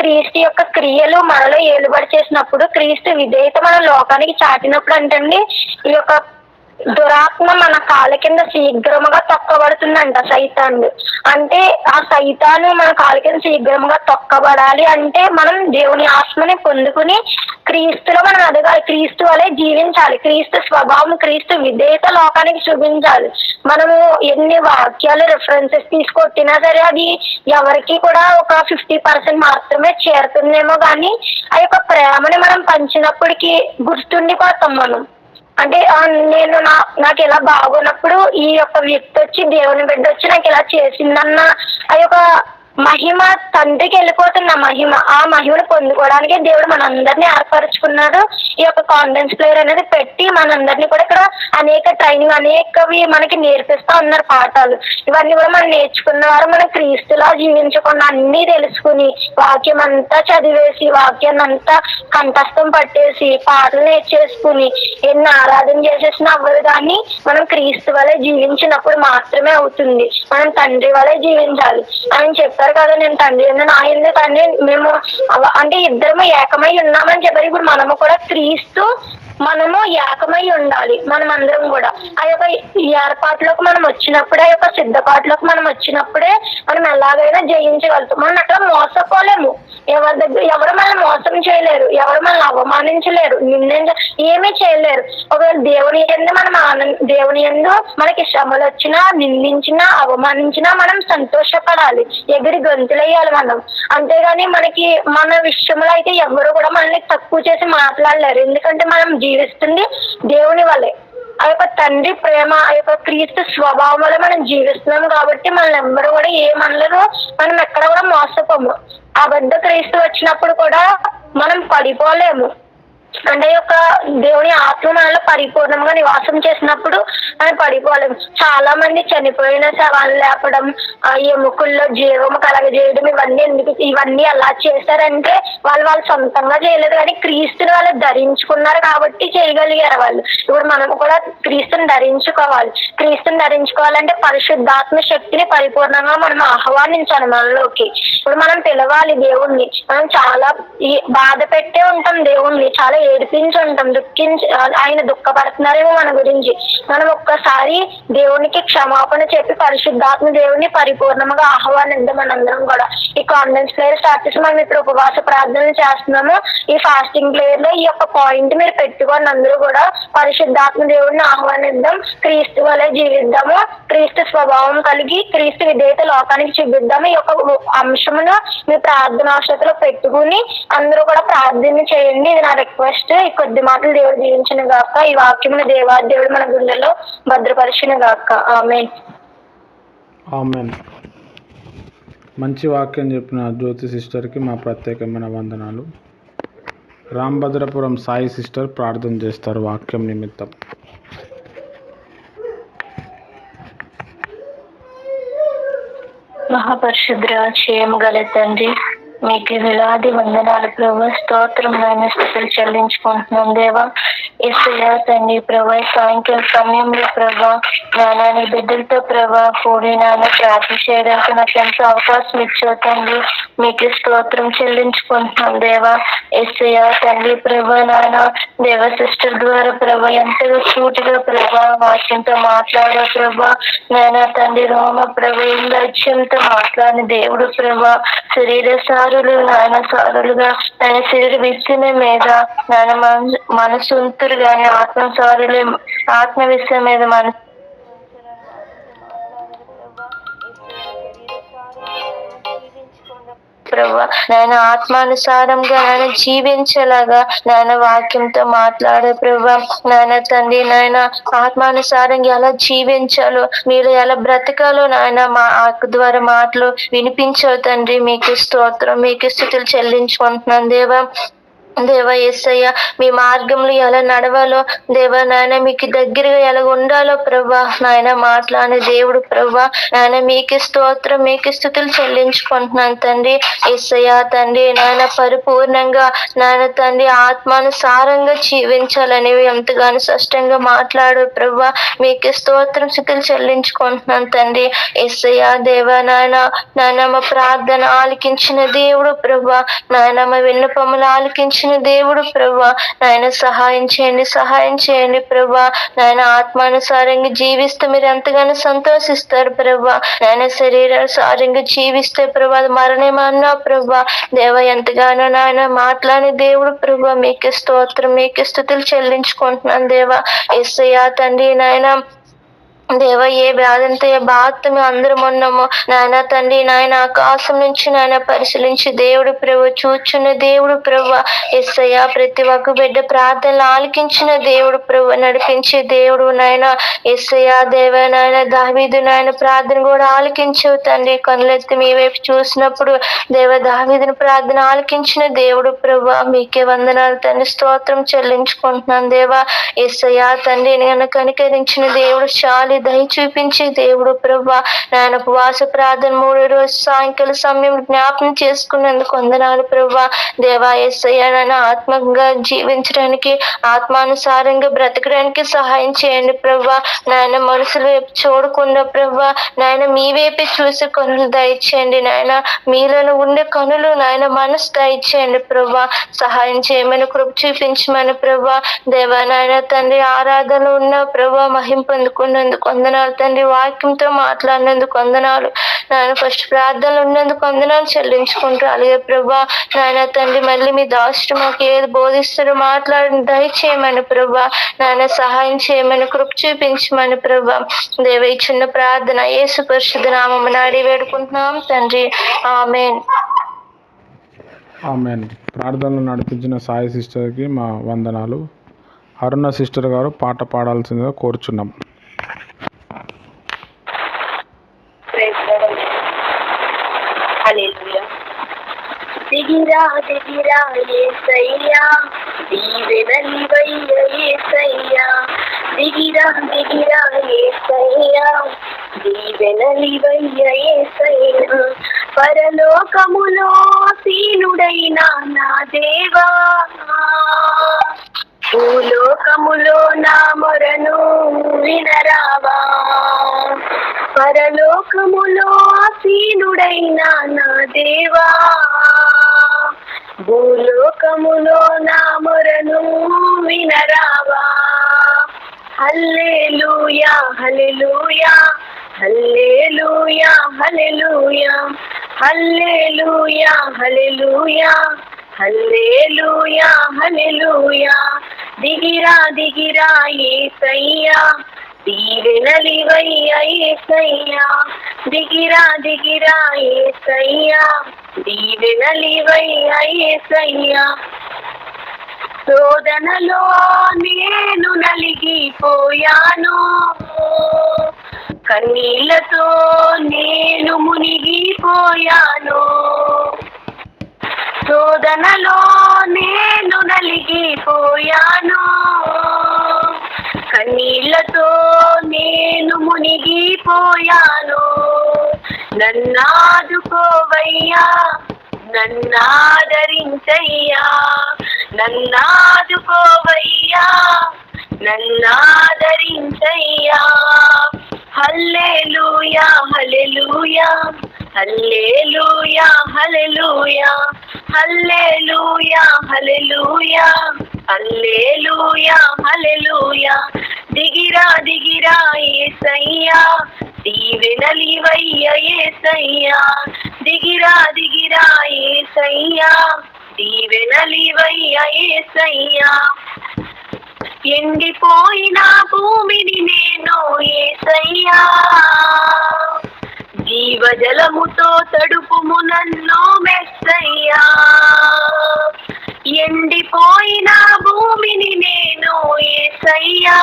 Speaker 4: క్రీస్తు యొక్క క్రియలు మనలో ఏలుబడి చేసినప్పుడు, క్రీస్తు విధేయత మన లోకానికి చాటినప్పుడు అంటండి, ఈ యొక్క దురాత్మ మన కాళ్ళ కింద శీఘ్రముగా తొక్కబడుతుందంట సైతాను. అంటే ఆ సైతాను మన కాళ్ళ కింద శీఘ్రముగా తొక్కబడాలి అంటే మనం దేవుని ఆత్మని పొందుకుని క్రీస్తులో మనం ఎదగాలి. క్రీస్తు వలె జీవించాలి. క్రీస్తు స్వభావం, క్రీస్తు విధేయత లోకానికి చూపించాలి. మనము ఎన్ని వాక్యాలు రెఫరెన్సెస్ తీసుకొట్టినా సరే అది ఎవరికి కూడా ఒక 50% మాత్రమే చేరుతుందేమో కానీ ఆ యొక్క ప్రేమని మనం పంచినప్పటికీ గుర్తుండిపోతాం మనం. అంటే నేను నాకు ఇలా బాగున్నప్పుడు ఈ యొక్క వ్యక్తి వచ్చి, దేవుని బిడ్డ వచ్చి నాకు ఇలా చేసిందన్న ఆ యొక్క మహిమ తండ్రికి వెళ్ళిపోతున్న మహిమ, ఆ మహిమను పొందుకోవడానికి దేవుడు మనందరినీ ఏర్పరచుకున్నాడు. ఈ యొక్క కాన్ఫిడెన్స్ ప్లేయర్ అనేది పెట్టి మనందరినీ కూడా ఇక్కడ అనేక ట్రైనింగ్, అనేకవి మనకి నేర్పిస్తా ఉన్నారు పాఠాలు. ఇవన్నీ కూడా మనం నేర్చుకున్న వారు మనం క్రీస్తులా జీవించకుండా అన్ని తెలుసుకుని వాక్యం అంతా చదివేసి, వాక్యాన్ని అంతా కంఠస్థం పట్టేసి, పాటలు నేర్చేసుకుని ఎన్ని ఆరాధన చేసేసినా అవ్వదు. కానీ మనం క్రీస్తు వలె జీవించినప్పుడు మాత్రమే అవుతుంది. మనం తండ్రి వలె జీవించాలి. ఆయన చెప్పారు కదా, నేను తండ్రి ఆయన తండ్రి మేము అంటే ఇద్దరము ఏకమై ఉన్నామని చెప్పారు. ఇప్పుడు మనము కూడా క్రీస్తు మనము ఏకమై ఉండాలి. మనం అందరం కూడా ఆ యొక్క ఏర్పాట్లోకి మనం వచ్చినప్పుడే, ఆ యొక్క సిద్ధపాట్లోకి మనం వచ్చినప్పుడే మనం ఎలాగైనా జయించగలుగుతాం. మనం అట్లా మోసపోలేము. ఎవరు మనల్ని మోసం చేయలేరు, ఎవరు మనల్ని అవమానించలేరు, ఏమీ చేయలేరు. ఒకవేళ దేవుని యందు మనకి శ్రమలు వచ్చినా, నిందించినా, అవమానించినా మనం సంతోషపడాలి, ఎగిరి గొంతులేయాలి మనం. అంతేగాని మనకి మన విషయంలో అయితే ఎవరు కూడా మనల్ని తక్కువ చేసి మాట్లాడలేరు. ఎందుకంటే మనం జీవిస్తుంది దేవుని వల్లే. ఆ యొక్క తండ్రి ప్రేమ, ఆ యొక్క క్రీస్తు స్వభావం వల్ల మనం జీవిస్తున్నాము కాబట్టి మనల్ని ఎవ్వరు కూడా ఏమనలేరు. మనం ఎక్కడ కూడా మోసపోము. అబద్ధ క్రీస్తు వచ్చినప్పుడు కూడా మనం పడిపోలేము. అంటే యొక్క దేవుని ఆత్మ మనలో పరిపూర్ణంగా నివాసం చేసినప్పుడు మనం పడిపోలేము. చాలా మంది చనిపోయిన శవాలు లేపడం, ఎముకల్లో జీవము కలగజేయడం, ఇవన్నీ ఎలా చేశారంటే వాళ్ళు సొంతంగా చేయలేదు, కానీ క్రీస్తుని వాళ్ళు ధరించుకున్నారు కాబట్టి చేయగలిగారు వాళ్ళు. ఇప్పుడు మనం కూడా క్రీస్తుని ధరించుకోవాలి. క్రీస్తుని ధరించుకోవాలంటే పరిశుద్ధాత్మ శక్తిని పరిపూర్ణంగా మనం ఆహ్వానించాలి మనలోకి. ఇప్పుడు మనం పిలవాలి దేవుణ్ణి. మనం చాలా బాధ పెట్టే ఉంటాం దేవుణ్ణి, చాలా ఏడిపించి ఉంటాం, ఆయన దుఃఖపడుతున్నారేమో మన గురించి. మనం ఒక్కసారి దేవునికి క్షమాపణ చెప్పి పరిశుద్ధాత్మ దేవుని పరిపూర్ణంగా ఆహ్వానిద్దాం. మనందరం కూడా ఈ కాన్ఫిడెన్స్ ప్లేయర్ స్టార్ట్ చేసి మనం ఇప్పుడు ఉపవాస ప్రార్థనలు చేస్తున్నాము. ఈ ఫాస్టింగ్ ప్లేయర్ లో ఈ యొక్క పాయింట్ మీరు పెట్టుకొని అందరూ కూడా పరిశుద్ధాత్మ దేవుడిని ఆహ్వానిద్దాం. క్రీస్తు వలె జీవిద్దాము. క్రీస్తు స్వభావం కలిగి క్రీస్తు విధేయత లోకానికి చూపిద్దాము. ఈ యొక్క అంశమును మీ ప్రార్థనావసరతలో పెట్టుకుని అందరూ కూడా ప్రార్థన చేయండి. ఇది నా రిక్వెస్ట్. ఈ కొద్ది మాటలు దేవుడు దీవించిన గాక. ఈ వాక్యమును దేవుడు మన గుండెల్లో భద్రపరిచిన గాక. ఆమేన్.
Speaker 1: ఆమేన్. మంచి వాక్యం చెప్పిన జ్యోతి సిస్టర్కి మా ప్రత్యేకమైన వందనాలు. రాంభద్రపురం సాయి సిస్టర్ ప్రార్థన చేస్తారు వాక్యం నిమిత్తం.
Speaker 4: మహాపరిశుద్ర క్షేమ గల తండ్రి, మీకు వేలాది వందనాలు ప్రభు. స్తోత్రమైన స్థితులు చెల్లించుకుంటున్నాం దేవా. యేసయ్య తండ్రి ప్రభు, సాయంకాల సమయంలో ప్రభా నాని బిడ్డలతో ప్రభా కూడి నాన్న ప్రార్థన చేయడానికి నాకు ఎంతో అవకాశం ఇచ్చావు తండ్రి. మీకు స్తోత్రం చెల్లించుకుంటున్నాం దేవా. యేసయ్య తండ్రి ప్రభా నాన్న దేవ సిస్టర్ ద్వారా ప్రభా ఎంతగా సూటిగా ప్రభా వాక్యంతో మాట్లాడే ప్రభా నాన్న తండ్రి రోమ ప్రభు లక్ష్యంతో మాట్లాడిన దేవుడు ప్రభా. శరీర సారులు నాయన సారులుగా ఆయన శరీర విషయం మీద నాయన మనసుంతులు గాని ఆత్మ సారులు ఆత్మ విషయం మీద మనసు ప్రభా నాయన ఆత్మానుసారంగా నాయన జీవించేలాగా నాయన వాక్యంతో మాట్లాడే ప్రభా నాయన తండ్రి నాయన ఆత్మానుసారంగా ఎలా జీవించాలో మీరు ఎలా బ్రతకాలో నాయన మా ద్వారా మాటలు వినిపించావు తండ్రి. మీకు స్తోత్రం, మీకు స్తుతులు చెల్లించుకుంటున్నాను దేవా. దేవా యేసయ్య, మీ మార్గంలో ఎలా నడవాలో దేవా నాయన, మీకు దగ్గరగా ఎలా ఉండాలో ప్రభా నాయన మాట్లాడే దేవుడు ప్రభా నాయన, మీకే స్తోత్రం, మీకే స్తుతులు చెల్లించుకుంటున్నాను తండ్రి. యేసయ్య తండ్రి నాయన, పరిపూర్ణంగా నాయన తండ్రి ఆత్మానుసారంగా జీవించాలని ఎంతగానో స్పష్టంగా మాట్లాడు ప్రభా, మీకే స్తోత్రం స్తుతులు చెల్లించుకుంటున్నాను తండ్రి. యేసయ్య దేవా నాయన, నాయన మా ప్రార్థన ఆలకించిన దేవుడు ప్రభా నాయన, మా విన్నపములు ఆలకించిన దేవుడు ప్రభా నాయన, సహాయం చేయండి ప్రభా నాయన. ఆత్మానుసారంగా జీవిస్తే మీరు ఎంతగానో సంతోషిస్తారు ప్రభా నాయన. శరీరానుసారంగా జీవిస్తే ప్రభా అది మరణం అన్నా ప్రభా దేవ, ఎంతగానో నాయన మాట్లాడే దేవుడు ప్రభా, మీకే స్తోత్రం, మీకే స్తుతులు చెల్లించుకుంటున్నాను దేవా. యేసయ్య తండ్రి నాయన దేవ, ఏ వ్యాధంతో ఏ బాధతో మేము అందరం ఉన్నాము నాయన తండ్రి నాయన, ఆకాశం నుంచి నాయన పరిశీలించి దేవుడు ప్రభు, చూచున్న దేవుడు ప్రభు. యేసయ్య ప్రతి ఒక్క బిడ్డ ప్రార్థనలు ఆలకించిన దేవుడు ప్రభు, నడిపించే దేవుడు నాయన. యేసయ్య దేవ నాయన, దావీదు నాయన ప్రార్థన కూడా ఆలకించవు తండ్రి. కనులెత్తి మీ వైపు చూసినప్పుడు దేవ దావీదుని ప్రార్థన ఆలకించిన దేవుడు ప్రభు, మీకే వందనాలు తండ్రి, స్తోత్రం చెల్లించుకుంటున్నాను దేవా. యేసయ్య తండ్రి నేను కనికరించిన దేవుడు, చాలి దయ చూపించే దేవుడు ప్రభా నాయన. ఉపవాస ప్రార్థన 3 రోజు సాయంకాల సమయం జ్ఞాపకం చేసుకున్నందుకు వందనాలు ప్రభా దేవా. యేసయ్య నాయన, ఆత్మగా జీవించడానికి, ఆత్మానుసారంగా బ్రతకడానికి సహాయం చేయండి ప్రభా నాయన. మనుషుల వైపు చూడకుండా ప్రభా నాయన, మీ వైపే చూసే కనులు దయచేయండి నాయన. మీలో ఉండే కనులు నాయన, మనసు దయచేయండి ప్రభా. సహాయం చేయమని, కృప చూపించమని ప్రభా దేవా నాయన తండ్రి. ఆరాధనలో ఉన్న ప్రభా మహిమ పొందుకున్నందుకు వందనాలు తండ్రి. వాక్యంతో మాట్లాడినందుకు వందనాలు నాయన. ఫస్ట్ ప్రార్థనలు ఉన్నందుకు వందనాలు చెల్లించుకుంటూ అలాగే ప్రభా నాయన తండ్రి, మళ్ళీ మీ దాసుడు మాకు ఏది బోధిస్తారో మాట్లాడిన దయచేయమని ప్రభా నాయన. సహాయం చేయమని, కృప చూపించమని ప్రభా దేవ. ఈ చిన్న ప్రార్థన యేసు పరిశుద్ధ నామమున అడిగి వేడుకుంటున్నాం తండ్రి, ఆమేన్.
Speaker 1: ఆమెన్. ప్రార్థనలు నడిపించిన సాయి సిస్టర్కి మా వందనాలు. అరుణ సిస్టర్ గారు పాట పాడాల్సిందిగా కోరుచున్నాం.
Speaker 4: దిగిరా దిగిరా యేసయ్యా, దీవెనలివయ్య యేసయ్యా. దిగిరా దిగిరా యేసయ్యా, దీవెనలివయ్య యేసయ్యా. పరలోకములో సీనుడైన నా దేవా, భూలోకములో నా మొరను వినరావా. పరలోకములో ఆసీనుడైన నా దేవా, భూలోకములో నా మొరను వినరావా. హల్లెలూయా హల్లెలూయా హల్లెలూయా హల్లెలూయా హల్లెలూయా హల్లెలూయా హల్లెలూయా హల్లెలూయా. దిగిరా దిగిరా యేసయ్యా, దీవెనలివయ్య యేసయ్యా. దిగిరా దిగిరా యేసయ్యా, దీవెనలివయ్య యేసయ్యా. శోధనలో నేను నలిగిపోయాను, కన్నీళ్లతో నేను మునిగిపోయాను. శోధనలో నేను నలిగిపోయాను, కన్నీళ్లతో నేను మునిగిపోయాను. నన్నాదుకోవయ్యా, నన్నాదరించయ్యా, నన్నాదుకోవయ్యా, నన్నాదరించయ్యా. హల్లెలూయా హల్లెలూయా హల్లెలూయా హల్లెలూయా హల్లెలూయా హల్లెలూయా హల్లెలూయా హల్లెలూయా. దిగిరా దిగిరా యేసయ్యా, దీవెనలివయ్య యేసయ్యా. దిగిరా దిగిరా యేసయ్యా, దీవెనలివయ్య యేసయ్యా. ఎండిపోయిన భూమిని నేను యేసయ్యా, జీవజలముతో తడుపుము నన్ను మెస్సయ్యా. ఎండిపోయిన భూమిని నేను యేసయ్యా,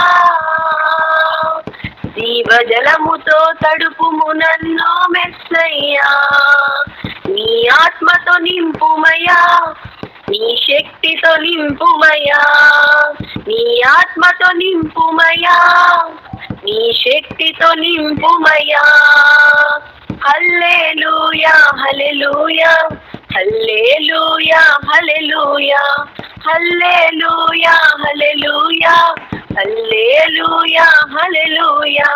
Speaker 4: జీవజలముతో తడుపుము నన్ను మెస్సయ్యా. నీ ఆత్మతో నింపుమయ్యా,
Speaker 2: నీ శక్తితో నింపుమయా, నీ ఆత్మతో నింపుమయా, నీ శక్తితో నింపుమయా. హల్లెలూయా హల్లెలూయా హల్లెలూయా హల్లెలూయా హల్లెలూయా హల్లెలూయా హల్లెలూయా హల్లెలూయా.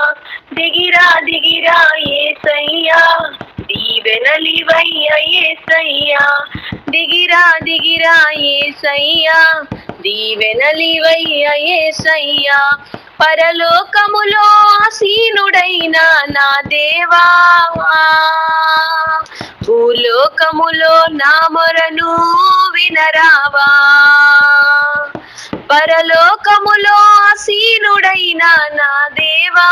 Speaker 2: దిగిరా దిగిరా యేసయ్యా, దీవెనలివయ్యా యేసయ్యా. దిగిరా దిగిరా యేసయ్యా, దీవెనలివయ్యా యేసయ్యా. పరలోకములో ఆసీనుడైన నా దేవా, భూలోకములో నా మొరను వినరావా. పరలోకములో ఆసీనుడైన నా దేవా,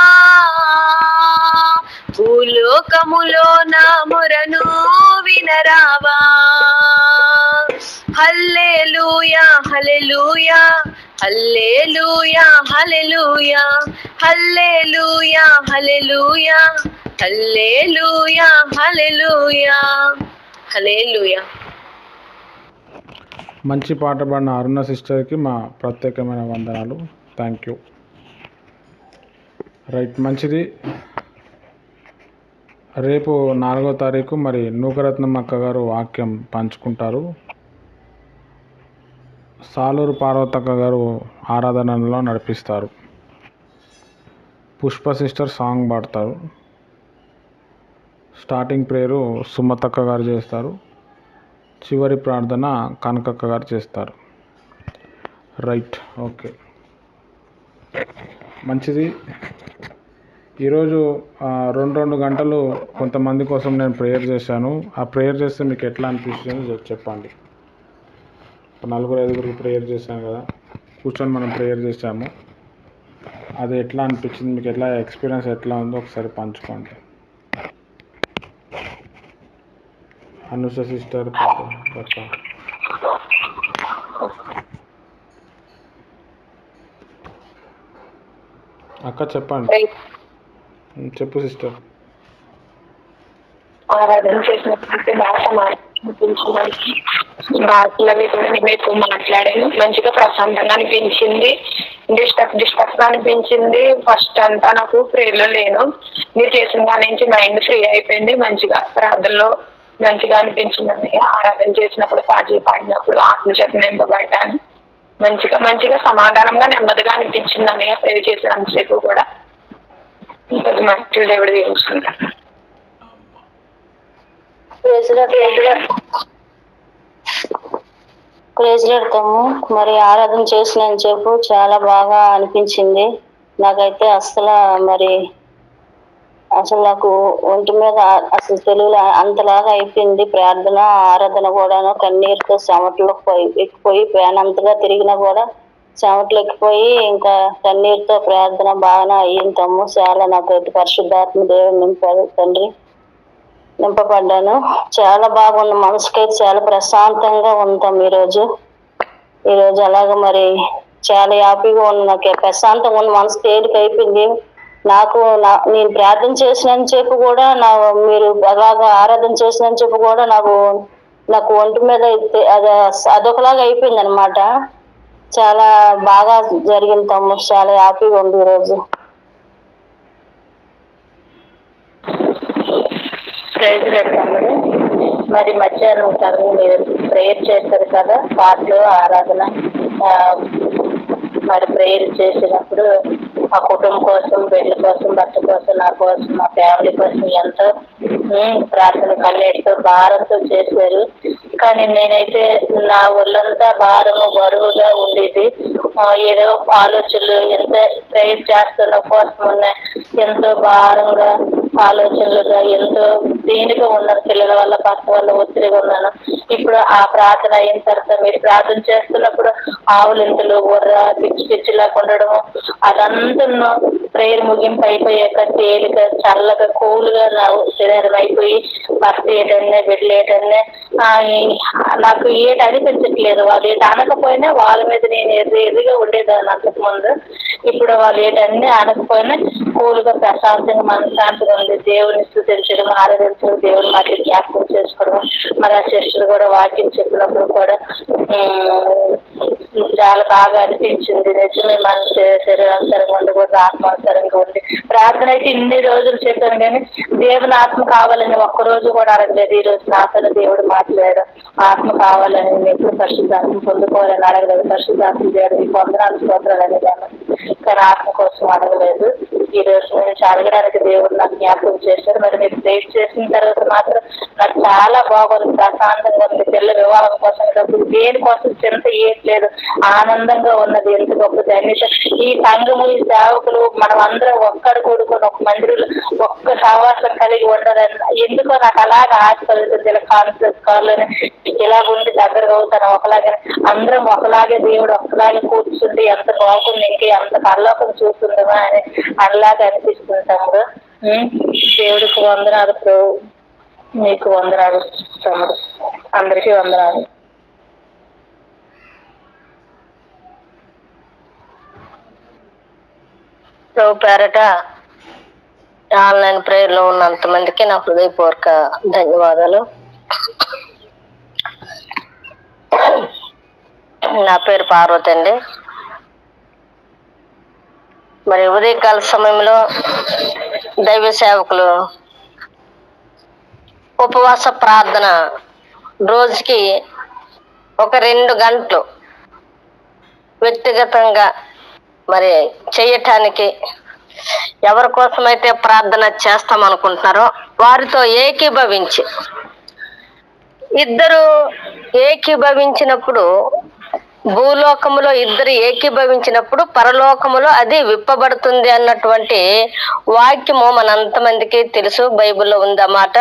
Speaker 2: భూలోకములో నా మొరను వినరావా. హల్లెలూయా హల్లెలూయా హల్లెలూయా హల్లెలూయా హల్లెలూయా హల్లెలూయా హల్లెలూయా హల్లెలూయా హల్లెలూయా.
Speaker 1: మంచి పాట పాడిన అరుణ సిస్టర్కి మా ప్రత్యేకమైన వందనాలు. Thank you. రైట్, మంచిది. రేపు 4వ తారీఖు మరి నూకరత్నం అక్క గారు వాక్యం పంచుకుంటారు. సాలూరు పార్వతక్క గారు ఆరాధనలో నడిపిస్తారు. పుష్ప సిస్టర్ సాంగ్ పాడతారు. స్టార్టింగ్ ప్రేయరు సుమతక్క గారు చేస్తారు. చివరి ప్రార్థన కనకక్క గారు చేస్తారు. రైట్, ఓకే, మంచిది. ఈరోజు 2 గంటలు కొంతమంది కోసం నేను ప్రేయర్ చేశాను. ఆ ప్రేయర్ చేస్తే మీకు ఎట్లా అనిపిస్తుందో చెప్పండి. 4-5 ప్రేయర్ చేశాను కదా, కూర్చొని మనం ప్రేయర్ చేశాము. అది ఎట్లా అనిపించింది, మీకు ఎట్లా ఎక్స్పీరియన్స్ ఎట్లా ఉందో ఒకసారి పంచుకోండి. అనుష సిస్టర్ అక్క చెప్పండి. చెప్పు సిస్టర్.
Speaker 2: ఆరాధన చేసినప్పుడు భాషలవి కూడా ఎక్కువ మాట్లాడాను. మంచిగా ప్రశాంతంగా అనిపించింది. డిస్టర్బ్ అనిపించింది. ఫస్ట్ అంతా నాకు ప్రేయర్లో లేను. మీరు చేసిన దాని నుంచి మైండ్ ఫ్రీ అయిపోయింది. మంచిగా ప్రార్థనలో మంచిగా అనిపించింది. ఆరాధన చేసినప్పుడు పాటలు పాడినప్పుడు ఆత్మచేత నింపబడ్డాను. మంచిగా సమాధానంగా నెమ్మదిగా అనిపించింది అన్నయ్య ప్రేర్ చేసినంతసేపు కూడా. మంచి దేవుడు తీసుకుంటాను.
Speaker 3: ప్రేజులెడతాము. మరి ఆరాధన చేసినంత సేపు చాలా బాగా అనిపించింది. నాకైతే అసలు నాకు ఒంటి మీద అసలు తెలుగులో అంతలాగా అయిపోయింది. ప్రార్థన ఆరాధన కూడాను కన్నీరుతో చెమటలు ఎక్కిపోయి పేనంతగా తిరిగినా కూడా చెమటలు ఎక్కిపోయి ఇంకా కన్నీరుతో ప్రార్థన బాగానే అయ్యింతాము. చాలా నాకైతే పరిశుద్ధాత్మ దేవుడు నింపాడు తండ్రి. నింపబడ్డాను. చాలా బాగుంది. మనసుకైతే చాలా ప్రశాంతంగా ఉంటాం ఈరోజు అలాగ మరి చాలా హ్యాపీగా ఉంది. నాకు ప్రశాంతంగా ఉంది. మనసు తేలిక అయిపోయింది. నేను ప్రార్థన చేసినంత చెప్పు కూడా మీరు అలాగా ఆరాధన చేసినంత చెప్పు కూడా నాకు ఒంటి మీద అదొకలాగా అయిపోయింది అనమాట. చాలా బాగా జరిగింది తమ్ముడు. చాలా హ్యాపీగా ఉంది ఈరోజు.
Speaker 2: మరి మధ్యాహ్నం కదా మీరు ప్రేయర్ చేస్తారు కదా, పాటలు ఆరాధన. మరి ప్రేయర్ చేసినప్పుడు మా కుటుంబం కోసం, బిడ్డల కోసం, భర్త కోసం, నా కోసం, మా ఫ్యామిలీ కోసం ఎంతో ప్రార్థన కన్నీటితో భారంతో చేశారు. కానీ నేనైతే నా ఒళ్ళంతా భారము బరువుగా ఉండేది. ఏదో ఆలోచనలు ఎంత ప్రేయర్ చేస్తున్న కోసం ఉన్నాయి, ఎంతో భారంగా ఆలోచనలుగా ఎంతో దీనిగా ఉన్నాను. పిల్లల వల్ల, భర్త వల్ల ఒత్తిడిగా ఉన్నాను. ఇప్పుడు ఆ ప్రార్థన అయిన తర్వాత మీరు ప్రార్థన చేస్తున్నప్పుడు ఆవులింతలు, బుర్ర పిచ్చిలాగా ఉండడము అదంతా ప్రేయర్ ముగింపు అయిపోయాక తేలిక చల్లగా కూలుగా నా శరీరం అయిపోయి భర్త ఏటన్నా, బిడ్డలు ఏటన్నా నాకు ఏటి అనిపించట్లేదు. వాళ్ళు ఏటి అనకపోయినా వాళ్ళ మీద నేను ఎర్రిగా ఉండేదాన్ని అంతకు ముందు.
Speaker 3: ఇప్పుడు వాళ్ళు ఏంటన్నీ అనకపోయినా కూల్గా ప్రశాంతంగా మనశ్శాంతిగా ఉంది. దేవుని స్థుతించడం, ఆరాధించడం, దేవుని మాట జ్ఞాపకం చేసుకోవడం. మరి ఆ సిస్టర్ కూడా వాక్యం చెప్పినప్పుడు కూడా చాలా బాగా అనిపించింది. నిజమే, మన శరీరానుసరంగా ఉండకూడదు, ఆత్మానుసరంగా ఉంది. ప్రార్థన అయితే ఇన్ని రోజులు చెప్పాను కానీ దేవుని ఆత్మ కావాలని ఒక్కరోజు కూడా అడగలేదు. ఈ రోజు నాతో దేవుడు మాట్లాడాడు, ఆత్మ కావాలని, నేను ఎప్పుడు పరిశుద్ధాత్మ పొందుకోవాలని అడగలేదు. పరిశుద్ధాత్మ దేవుడు ఈ పొందనాలు స్తోత్రాలు అనేదాన్ని, కానీ ఆత్మ కోసం అడగలేదు. ఈ రోజు నుంచి అడగడానికి దేవుడు నాకు జ్ఞాపకం చేశాడు. మరి మీరు ప్రేర్ చేసిన తర్వాత మాత్రం నాకు చాలా బాగుంది, ప్రశాంతంగా ఉంది. పిల్ల వివాహం కోసం డబ్బులు దేనికోసం చింత ఏట్లేదు, ఆనందంగా ఉన్నది. ఎంత గొప్ప ధన్యత ఈ సంఘము, ఈ సేవకులు, మనం అందరం ఒక్కడు కూడుకొని ఒక మందిరంలో ఒక్క సహవాసం కలిగి ఉండదని ఎందుకో నాకు అలాగే ఆశ కలుగుతుంది. ఇలా కాన్ఫరెన్స్ కాల్లోనే ఇలాగ ఉండి దగ్గరగా అవుతాను. ఒకలాగే అందరం ఒకలాగే, దేవుడు ఒకలాగే కూర్చుంటే ఎంత బాగుంది, ఇంకే అంత పరలోకం చూస్తుందమా అని అలాగే అనిపిస్తుంది తమ్ముడు. దేవుడికి వందనాలు ప్రభు, మీకు వందనాలు తమ్ముడు, అందరికీ వందనాలు.
Speaker 5: ప్రభు పేరట ఆన్లైన్ ప్రేయర్లో ఉన్నంత మందికి నా హృదయపూర్వక ధన్యవాదాలు. నా పేరు పార్వతి అండి. మరి ఉదయకాల సమయంలో దైవ సేవకులు ఉపవాస ప్రార్థన రోజుకి ఒక 2 గంటలు వ్యక్తిగతంగా మరి చేయటానికి ఎవరి కోసమైతే ప్రార్థన చేస్తాం అనుకుంటున్నారో వారితో ఏకీభవించి, ఇద్దరు ఏకీభవించినప్పుడు, భూలోకములో ఇద్దరు ఏకీభవించినప్పుడు పరలోకములో అది విప్పబడుతుంది అన్నటువంటి వాక్యము మనంతమందికి తెలుసు, బైబిల్లో ఉందన్నమాట.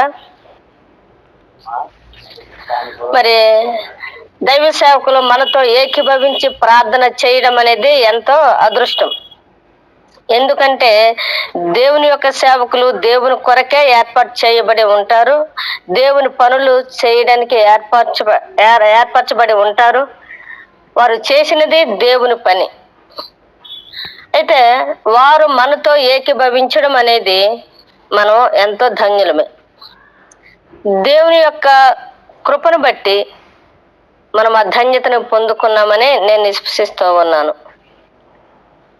Speaker 5: మరి దైవ సేవకులు మనతో ఏకీభవించి ప్రార్థన చేయడం అనేది ఎంతో అదృష్టం. ఎందుకంటే దేవుని యొక్క సేవకులు దేవుని కొరకే ఏర్పాటు చేయబడి ఉంటారు, దేవుని పనులు చేయడానికి ఏర్పరచబడి ఉంటారు. వారు చేసినది దేవుని పని. అయితే వారు మనతో ఏకీభవించడం అనేది మనం ఎంతో ధన్యులమే. దేవుని యొక్క కృపను బట్టి మనం ఆ ధన్యతను పొందుకున్నామని నేను విశ్వసిస్తూ ఉన్నాను.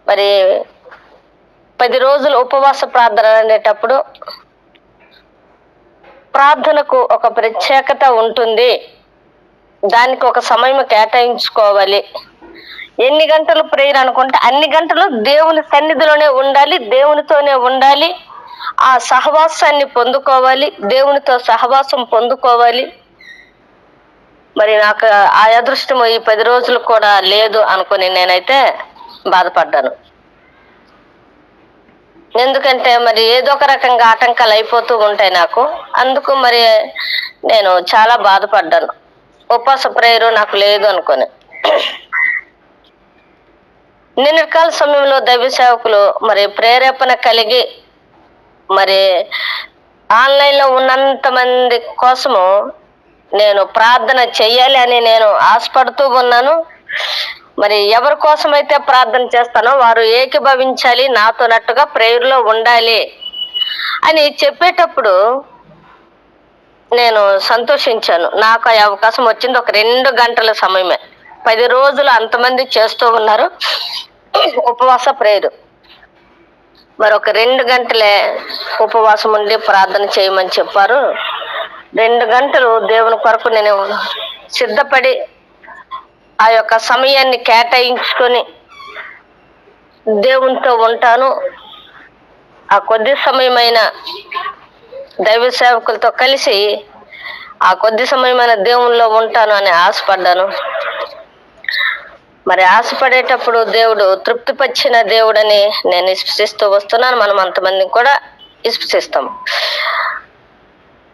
Speaker 5: మరి 10 రోజులు ఉపవాస ప్రార్థన అనేటప్పుడు ప్రార్థనకు ఒక ప్రత్యేకత ఉంటుంది, దానికి ఒక సమయం కేటాయించుకోవాలి. ఎన్ని గంటలు ప్రేయర్ అనుకుంటే అన్ని గంటలు దేవుని సన్నిధిలోనే ఉండాలి, దేవునితోనే ఉండాలి, ఆ సహవాసాన్ని పొందుకోవాలి, దేవునితో సహవాసం పొందుకోవాలి. మరి నాకు ఆ అదృష్టము ఈ 10 రోజులు కూడా లేదు అనుకుని నేనైతే బాధపడ్డాను. ఎందుకంటే మరి ఏదో ఒక రకంగా ఆటంకాలు అయిపోతూ ఉంటాయి నాకు. అందుకు మరి నేను చాలా బాధపడ్డాను, ఉపవాస ప్రేయరు నాకు లేదు అనుకుని. నిన్నకాల సమయంలో దైవ సేవకులు మరి ప్రేరేపణ కలిగి మరి ఆన్లైన్లో ఉన్నంత మంది కోసము నేను ప్రార్థన చెయ్యాలి అని నేను ఆశపడుతూ ఉన్నాను. మరి ఎవరి కోసమైతే ప్రార్థన చేస్తానో వారు ఏకీభవించాలి, నాతోనట్టుగా ప్రేయర్లో ఉండాలి అని చెప్పేటప్పుడు నేను సంతోషించాను. నాకు ఆ అవకాశం వచ్చింది. ఒక 2 గంటల సమయమే. 10 రోజులు అంతమంది చేస్తూ ఉన్నారు ఉపవాస ప్రేయరు. మరి ఒక 2 గంటలే ఉపవాసం ఉండి ప్రార్థన చేయమని చెప్పారు. 2 గంటలు దేవుని కొరకు నేను సిద్ధపడి ఆ యొక్క సమయాన్ని కేటాయించుకొని దేవునితో ఉంటాను. ఆ కొద్ది సమయమైన దైవ సేవకులతో కలిసి ఆ కొద్ది సమయమైన దేవునిలో ఉంటాను అని ఆశపడ్డాను. మరి ఆశపడేటప్పుడు దేవుడు తృప్తిపరిచిన దేవుడని నేను విశ్వసిస్తూ వస్తున్నాను. మనం అంతమందిని కూడా విశ్వసిస్తాం.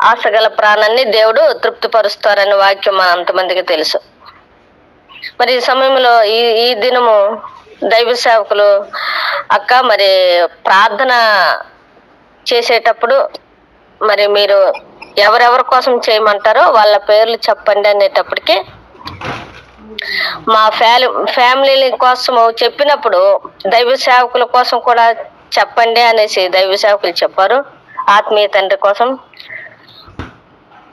Speaker 5: ఆశగల ప్రాణాన్ని దేవుడు తృప్తిపరుస్తారని వాక్యం మన అంతమందికి తెలుసు. మరి ఈ సమయంలో ఈ దినము దైవ సేవకులు అక్క మరి ప్రార్థన చేసేటప్పుడు మరి మీరు ఎవరెవరి కోసం చేయమంటారో వాళ్ళ పేర్లు చెప్పండి అనేటప్పటికి మా ఫ్యామిలీ కోసం చెప్పినప్పుడు దైవ సేవకుల కోసం కూడా చెప్పండి అనేసి దైవ సేవకులు చెప్పారు. ఆత్మీయ తండ్రి కోసం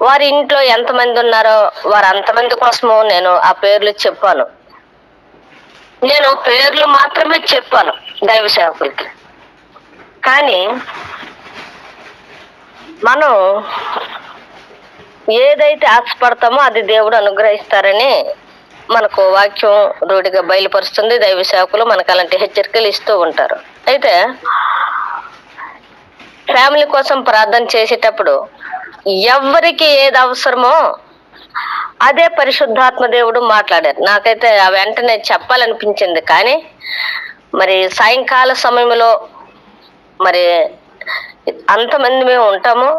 Speaker 5: వారి ఇంట్లో ఎంతమంది ఉన్నారో వారు అంతమంది కోసము నేను ఆ పేర్లు చెప్పాను. నేను పేర్లు మాత్రమే చెప్పాను దైవ సేవకులకి. కానీ మనం ఏదైతే ఆశపడతామో అది దేవుడు అనుగ్రహిస్తారని మనకు వాక్యం రూఢిగా బయలుపరుస్తుంది. దైవ సేవకులు మనకు అలాంటి హెచ్చరికలు ఇస్తూ ఉంటారు. అయితే ఫ్యామిలీ కోసం ప్రార్థన చేసేటప్పుడు ఎవరికి ఏది అవసరమో అదే పరిశుద్ధాత్మ దేవుడు మాట్లాడారు. నాకైతే ఆ వెంటనే చెప్పాలనిపించింది. కానీ మరి సాయంకాల సమయంలో మరి అంతమంది మేము ఉంటాము.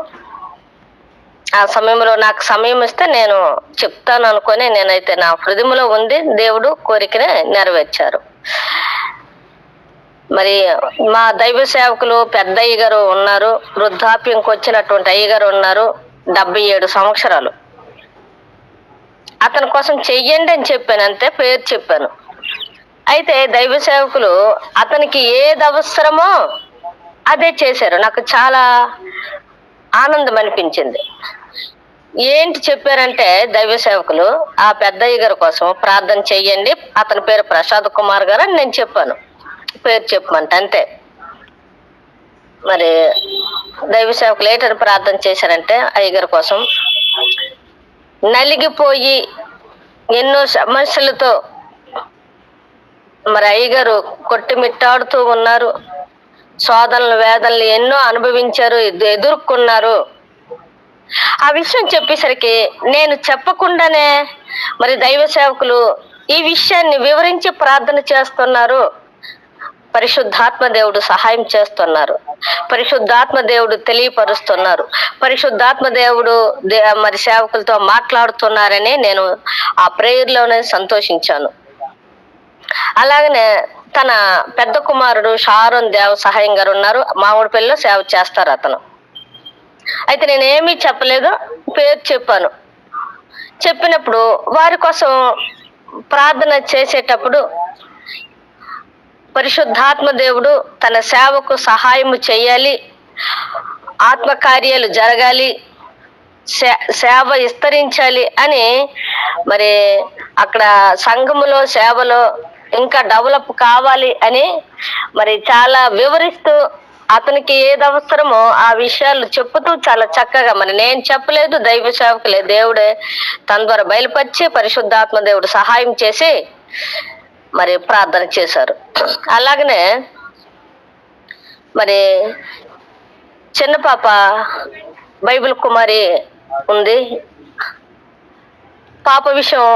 Speaker 5: ఆ సమయంలో నాకు సమయం ఇస్తే నేను చెప్తాను అనుకొని నేనైతే నా హృదయంలో ఉంది. దేవుడు కోరికనే నెరవేర్చారు. మరి మా దైవ సేవకులు పెద్ద అయ్యగారు ఉన్నారు, వృద్ధాప్యంకి వచ్చినటువంటి అయ్యగారు ఉన్నారు, 77 సంవత్సరాలు. అతని కోసం చెయ్యండి అని చెప్పాను, అంతే, పేరు చెప్పాను. అయితే దైవ సేవకులు అతనికి ఏది అవసరమో అదే చేశారు. నాకు చాలా ఆనందం అనిపించింది. ఏంటి చెప్పారంటే దైవ సేవకులు ఆ పెద్దయ్య గారి కోసం ప్రార్థన చెయ్యండి, అతని పేరు ప్రసాద్ కుమార్ గారు అని నేను చెప్పాను, పేరు చెప్పమంటే అంతే. మరి దైవ సేవకులు ఏంటని ప్రార్థన చేశారంటే అయ్యగారి కోసం నలిగిపోయి ఎన్నో సమస్యలతో మరి అయ్యగారు కొట్టిమిట్టాడుతూ ఉన్నారు. శోధనలు వేదనలు ఎన్నో అనుభవించారు, ఎదుర్కొన్నారు. ఆ విషయం చెప్పేసరికి నేను చెప్పకుండానే మరి దైవ సేవకులు ఈ విషయాన్ని వివరించి ప్రార్థన చేస్తున్నారు. పరిశుద్ధాత్మ దేవుడు సహాయం చేస్తున్నారు, పరిశుద్ధాత్మ దేవుడు తెలియపరుస్తున్నారు, పరిశుద్ధాత్మ దేవుడు మరి సేవకులతో మాట్లాడుతున్నారని నేను ఆ ప్రేయర్లోనే సంతోషించాను. అలాగనే తన పెద్ద కుమారుడు షారోన్ దేవ సహాయం గారు ఉన్నారు, మామిడిపల్లిలో సేవ చేస్తారు అతను. అయితే నేనేమీ చెప్పలేదు, పేరు చెప్పాను. చెప్పినప్పుడు వారి కోసం ప్రార్థన చేసేటప్పుడు పరిశుద్ధాత్మ దేవుడు తన సేవకు సహాయము చేయాలి, ఆత్మకార్యాలు జరగాలి, సేవ విస్తరించాలి అని మరి అక్కడ సంఘములో సేవలో ఇంకా డెవలప్ కావాలి అని మరి చాలా వివరిస్తూ అతనికి ఏది అవసరమో ఆ విషయాలు చెప్పుతూ చాలా చక్కగా, మరి నేను చెప్పలేదు, దైవ సేవకులే దేవుడే తన ద్వారా బయలుపరిచి పరిశుద్ధాత్మ దేవుడు సహాయం చేసి మరి ప్రార్థన చేశారు. అలాగనే మరి చిన్న పాప బైబిల్ కుమారి ఉంది, పాప విషయం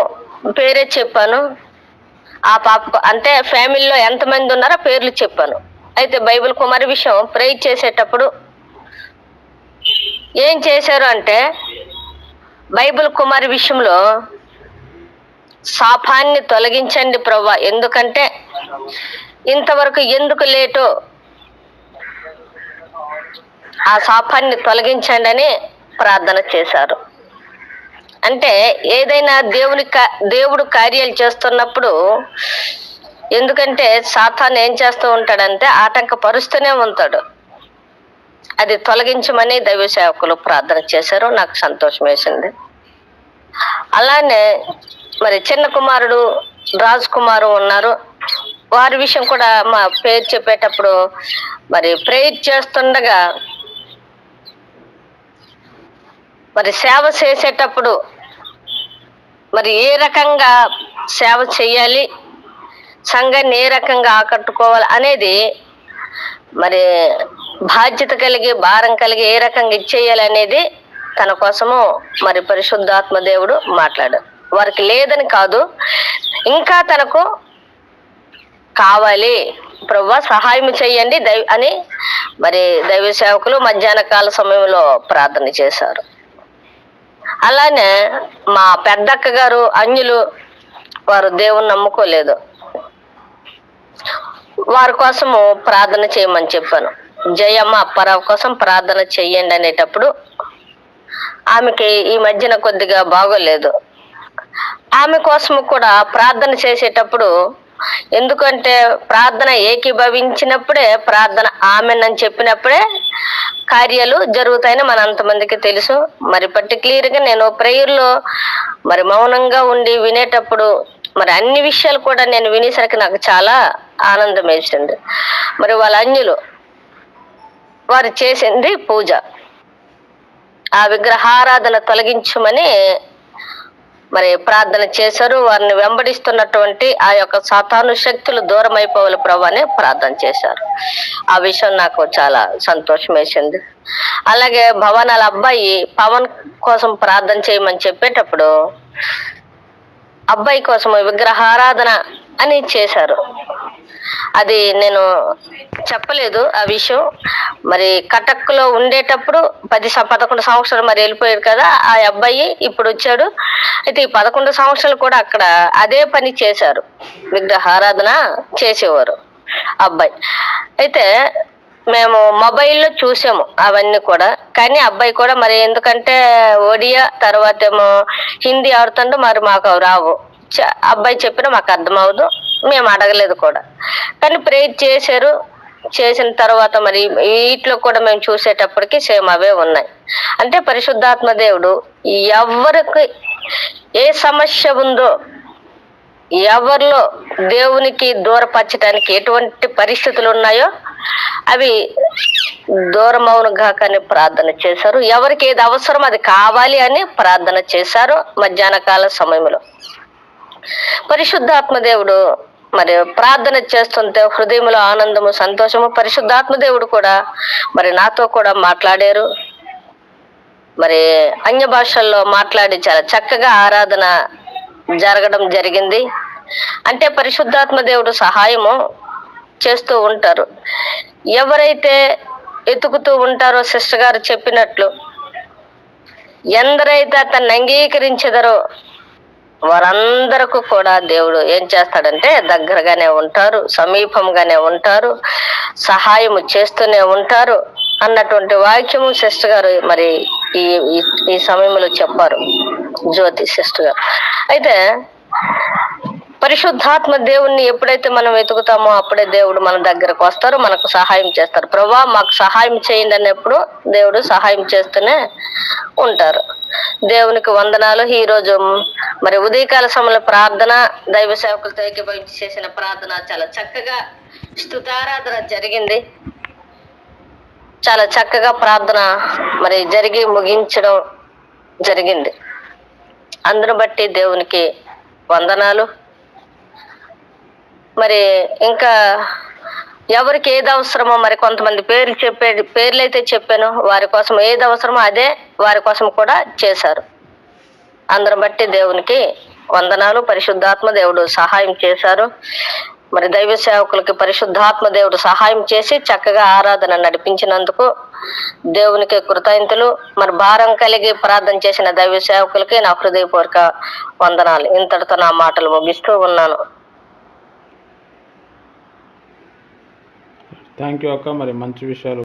Speaker 5: పేరే చెప్పాను. ఆ పాప అంటే ఫ్యామిలీలో ఎంతమంది ఉన్నారో పేర్లు చెప్పాను. అయితే బైబిల్ కుమారి విషయం ప్రే చేసేటప్పుడు ఏం చేశారు అంటే బైబిల్ కుమారి విషయంలో శాపాన్ని తొలగించండి ప్రభువా, ఎందుకంటే ఇంతవరకు ఎందుకు లేటో ఆ శాపాన్ని తొలగించండి అని ప్రార్థన చేశారు. అంటే ఏదైనా దేవుడు కార్యాలు చేస్తున్నప్పుడు, ఎందుకంటే సాతాను ఏం చేస్తూ ఉంటాడంటే ఆటంకపరుస్తూనే ఉంటాడు, అది తొలగించమని దైవ సేవకులు ప్రార్థన చేశారు. నాకు సంతోషం వేసింది. అలానే మరి చిన్న కుమారుడు రాజ్ కుమారు ఉన్నారు, వారి విషయం కూడా మా పేరు చెప్పేటప్పుడు మరి ప్రేయర్ చేస్తుండగా మరి సేవ చేసేటప్పుడు మరి ఏ రకంగా సేవ చేయాలి, సంఘాన్ని ఏ రకంగా ఆకట్టుకోవాలి అనేది మరి బాధ్యత కలిగి భారం కలిగి ఏ రకంగా ఇచ్చేయాలి అనేది తన కోసము మరి పరిశుద్ధాత్మ దేవుడు మాట్లాడారు. వారికి లేదని కాదు, ఇంకా తనకు కావాలి, ప్రభువా సహాయం చెయ్యండి అని మరి దైవ సేవకులు మధ్యాహ్న కాల సమయంలో ప్రార్థన చేశారు. అలానే మా పెద్దక్క గారు అన్యులు, వారు దేవుని నమ్ముకోలేదు, వారి కోసము ప్రార్థన చేయమని చెప్పాను. జయమ్మ అప్పారావు కోసం ప్రార్థన చెయ్యండి అనేటప్పుడు ఆమెకి ఈ మధ్యన కొద్దిగా బాగోలేదు. ఆమె కోసము కూడా ప్రార్థన చేసేటప్పుడు, ఎందుకంటే ప్రార్థన ఏకీభవించినప్పుడే, ప్రార్థన ఆమెనని చెప్పినప్పుడే కార్యాలు జరుగుతాయని మన అంతమందికి తెలుసు. మరి పర్టిక్యులర్గా నేను ప్రేయర్లో మరి మౌనంగా ఉండి వినేటప్పుడు మరి అన్ని విషయాలు కూడా నేను వినేసరికి నాకు చాలా ఆనందం వేసింది. మరి వాళ్ళ అన్యులు వారు చేసింది పూజ, ఆ విగ్రహారాధన తొలగించమని మరి ప్రార్థన చేశారు. వారిని వెంబడిస్తున్నటువంటి ఆ యొక్క సాతాను శక్తులు దూరం అయిపోవాలి ప్రభు అని ప్రార్థన చేశారు. ఆ విషయం నాకు చాలా సంతోషం వేసింది. అలాగే భవనాల అబ్బాయి పవన్ కోసం ప్రార్థన చేయమని చెప్పేటప్పుడు అబ్బాయి కోసం విగ్రహారాధన అని చేశారు. అది నేను చెప్పలేదు ఆ విషయం. మరి కటక్లో ఉండేటప్పుడు 11 సంవత్సరాలు మరి వెళ్ళిపోయాడు కదా ఆ అబ్బాయి, ఇప్పుడు వచ్చాడు. అయితే ఈ 11 సంవత్సరాలు కూడా అక్కడ అదే పని చేశారు, విగ్రహారాధన చేసేవారు అబ్బాయి. అయితే మేము మొబైల్లో చూసాము అవన్నీ కూడా. కానీ అబ్బాయి కూడా మరి ఎందుకంటే ఒడియా తర్వాత ఏమో హిందీ ఆడుతుంటే మరి మాకు రావు, అబ్బాయి చెప్పినా మాకు అర్థం అవ్వదు, మేము అడగలేదు కూడా. కానీ ప్రేయర్ చేశారు. చేసిన తర్వాత మరి వీటిలో కూడా మేము చూసేటప్పటికి సేమ్ అవే ఉన్నాయి. అంటే పరిశుద్ధాత్మ దేవుడు ఎవరికి ఏ సమస్య ఉందో, ఎవరిలో దేవునికి దూరపరచడానికి ఎటువంటి పరిస్థితులు ఉన్నాయో అవి దూరమవునుగా కానీ ప్రార్థన చేశారు. ఎవరికి ఏది అవసరం అది కావాలి అని ప్రార్థన చేశారు. మధ్యాహ్న కాల సమయంలో పరిశుద్ధాత్మ దేవుడు మరి ప్రార్థన చేస్తుంటే హృదయంలో ఆనందము, సంతోషము. పరిశుద్ధాత్మ దేవుడు కూడా మరి నాతో కూడా మాట్లాడారు. మరి అన్య భాషల్లో మాట్లాడి చాలా చక్కగా ఆరాధన జరగడం జరిగింది. అంటే పరిశుద్ధాత్మ దేవుడు సహాయము చేస్తూ ఉంటారు. ఎవరైతే ఎతుకుతూ ఉంటారో సిస్టర్ గారు చెప్పినట్లు, ఎందరైతే అతన్ని అంగీకరించెదరో వారందరికీ కూడా దేవుడు ఏం చేస్తాడంటే దగ్గరగానే ఉంటారు, సమీపంగానే ఉంటారు, సహాయము చేస్తూనే ఉంటారు అన్నటువంటి వాక్యము సిస్టర్ గారు మరి ఈ సమయంలో చెప్పారు, జ్యోతి సిస్టర్ గారు. అయితే పరిశుద్ధాత్మ దేవుణ్ణి ఎప్పుడైతే మనం వెతుకుతామో అప్పుడే దేవుడు మన దగ్గరకు వస్తారు, మనకు సహాయం చేస్తారు. ప్రభువా మాకు సహాయం చేయండి అన్నప్పుడు దేవుడు సహాయం చేస్తూనే ఉంటారు. దేవునికి వందనాలు. ఈ రోజు మరి ఉదయకాల సమయంలో ప్రార్థన, దైవ సేవకులతో ఏకీభవించి చేసిన ప్రార్థన చాలా చక్కగా స్తుతారాధన జరిగింది. చాలా చక్కగా ప్రార్థన మరి జరిగి ముగించడం జరిగింది. అందును బట్టి దేవునికి వందనాలు. మరి ఇంకా ఎవరికి ఏది అవసరమో మరి కొంతమంది పేర్లు అయితే చెప్పాను, వారి కోసం ఏది అవసరమో అదే వారి కోసం కూడా చేశారు. అందరం బట్టి దేవునికి వందనాలు. పరిశుద్ధాత్మ దేవుడు సహాయం చేశారు. మరి దైవ సేవకులకి పరిశుద్ధాత్మ దేవుడు సహాయం చేసి చక్కగా ఆరాధన నడిపించినందుకు దేవునికి కృతజ్ఞతలు. మరి భారం కలిగి ప్రార్థన చేసిన దైవ సేవకులకి నా హృదయపూర్వక వందనాలు. ఇంతటితో నా మాటలు ముగిస్తూ ఉన్నాను.
Speaker 1: థ్యాంక్ యూ అక్క. మరి మంచి విషయాలు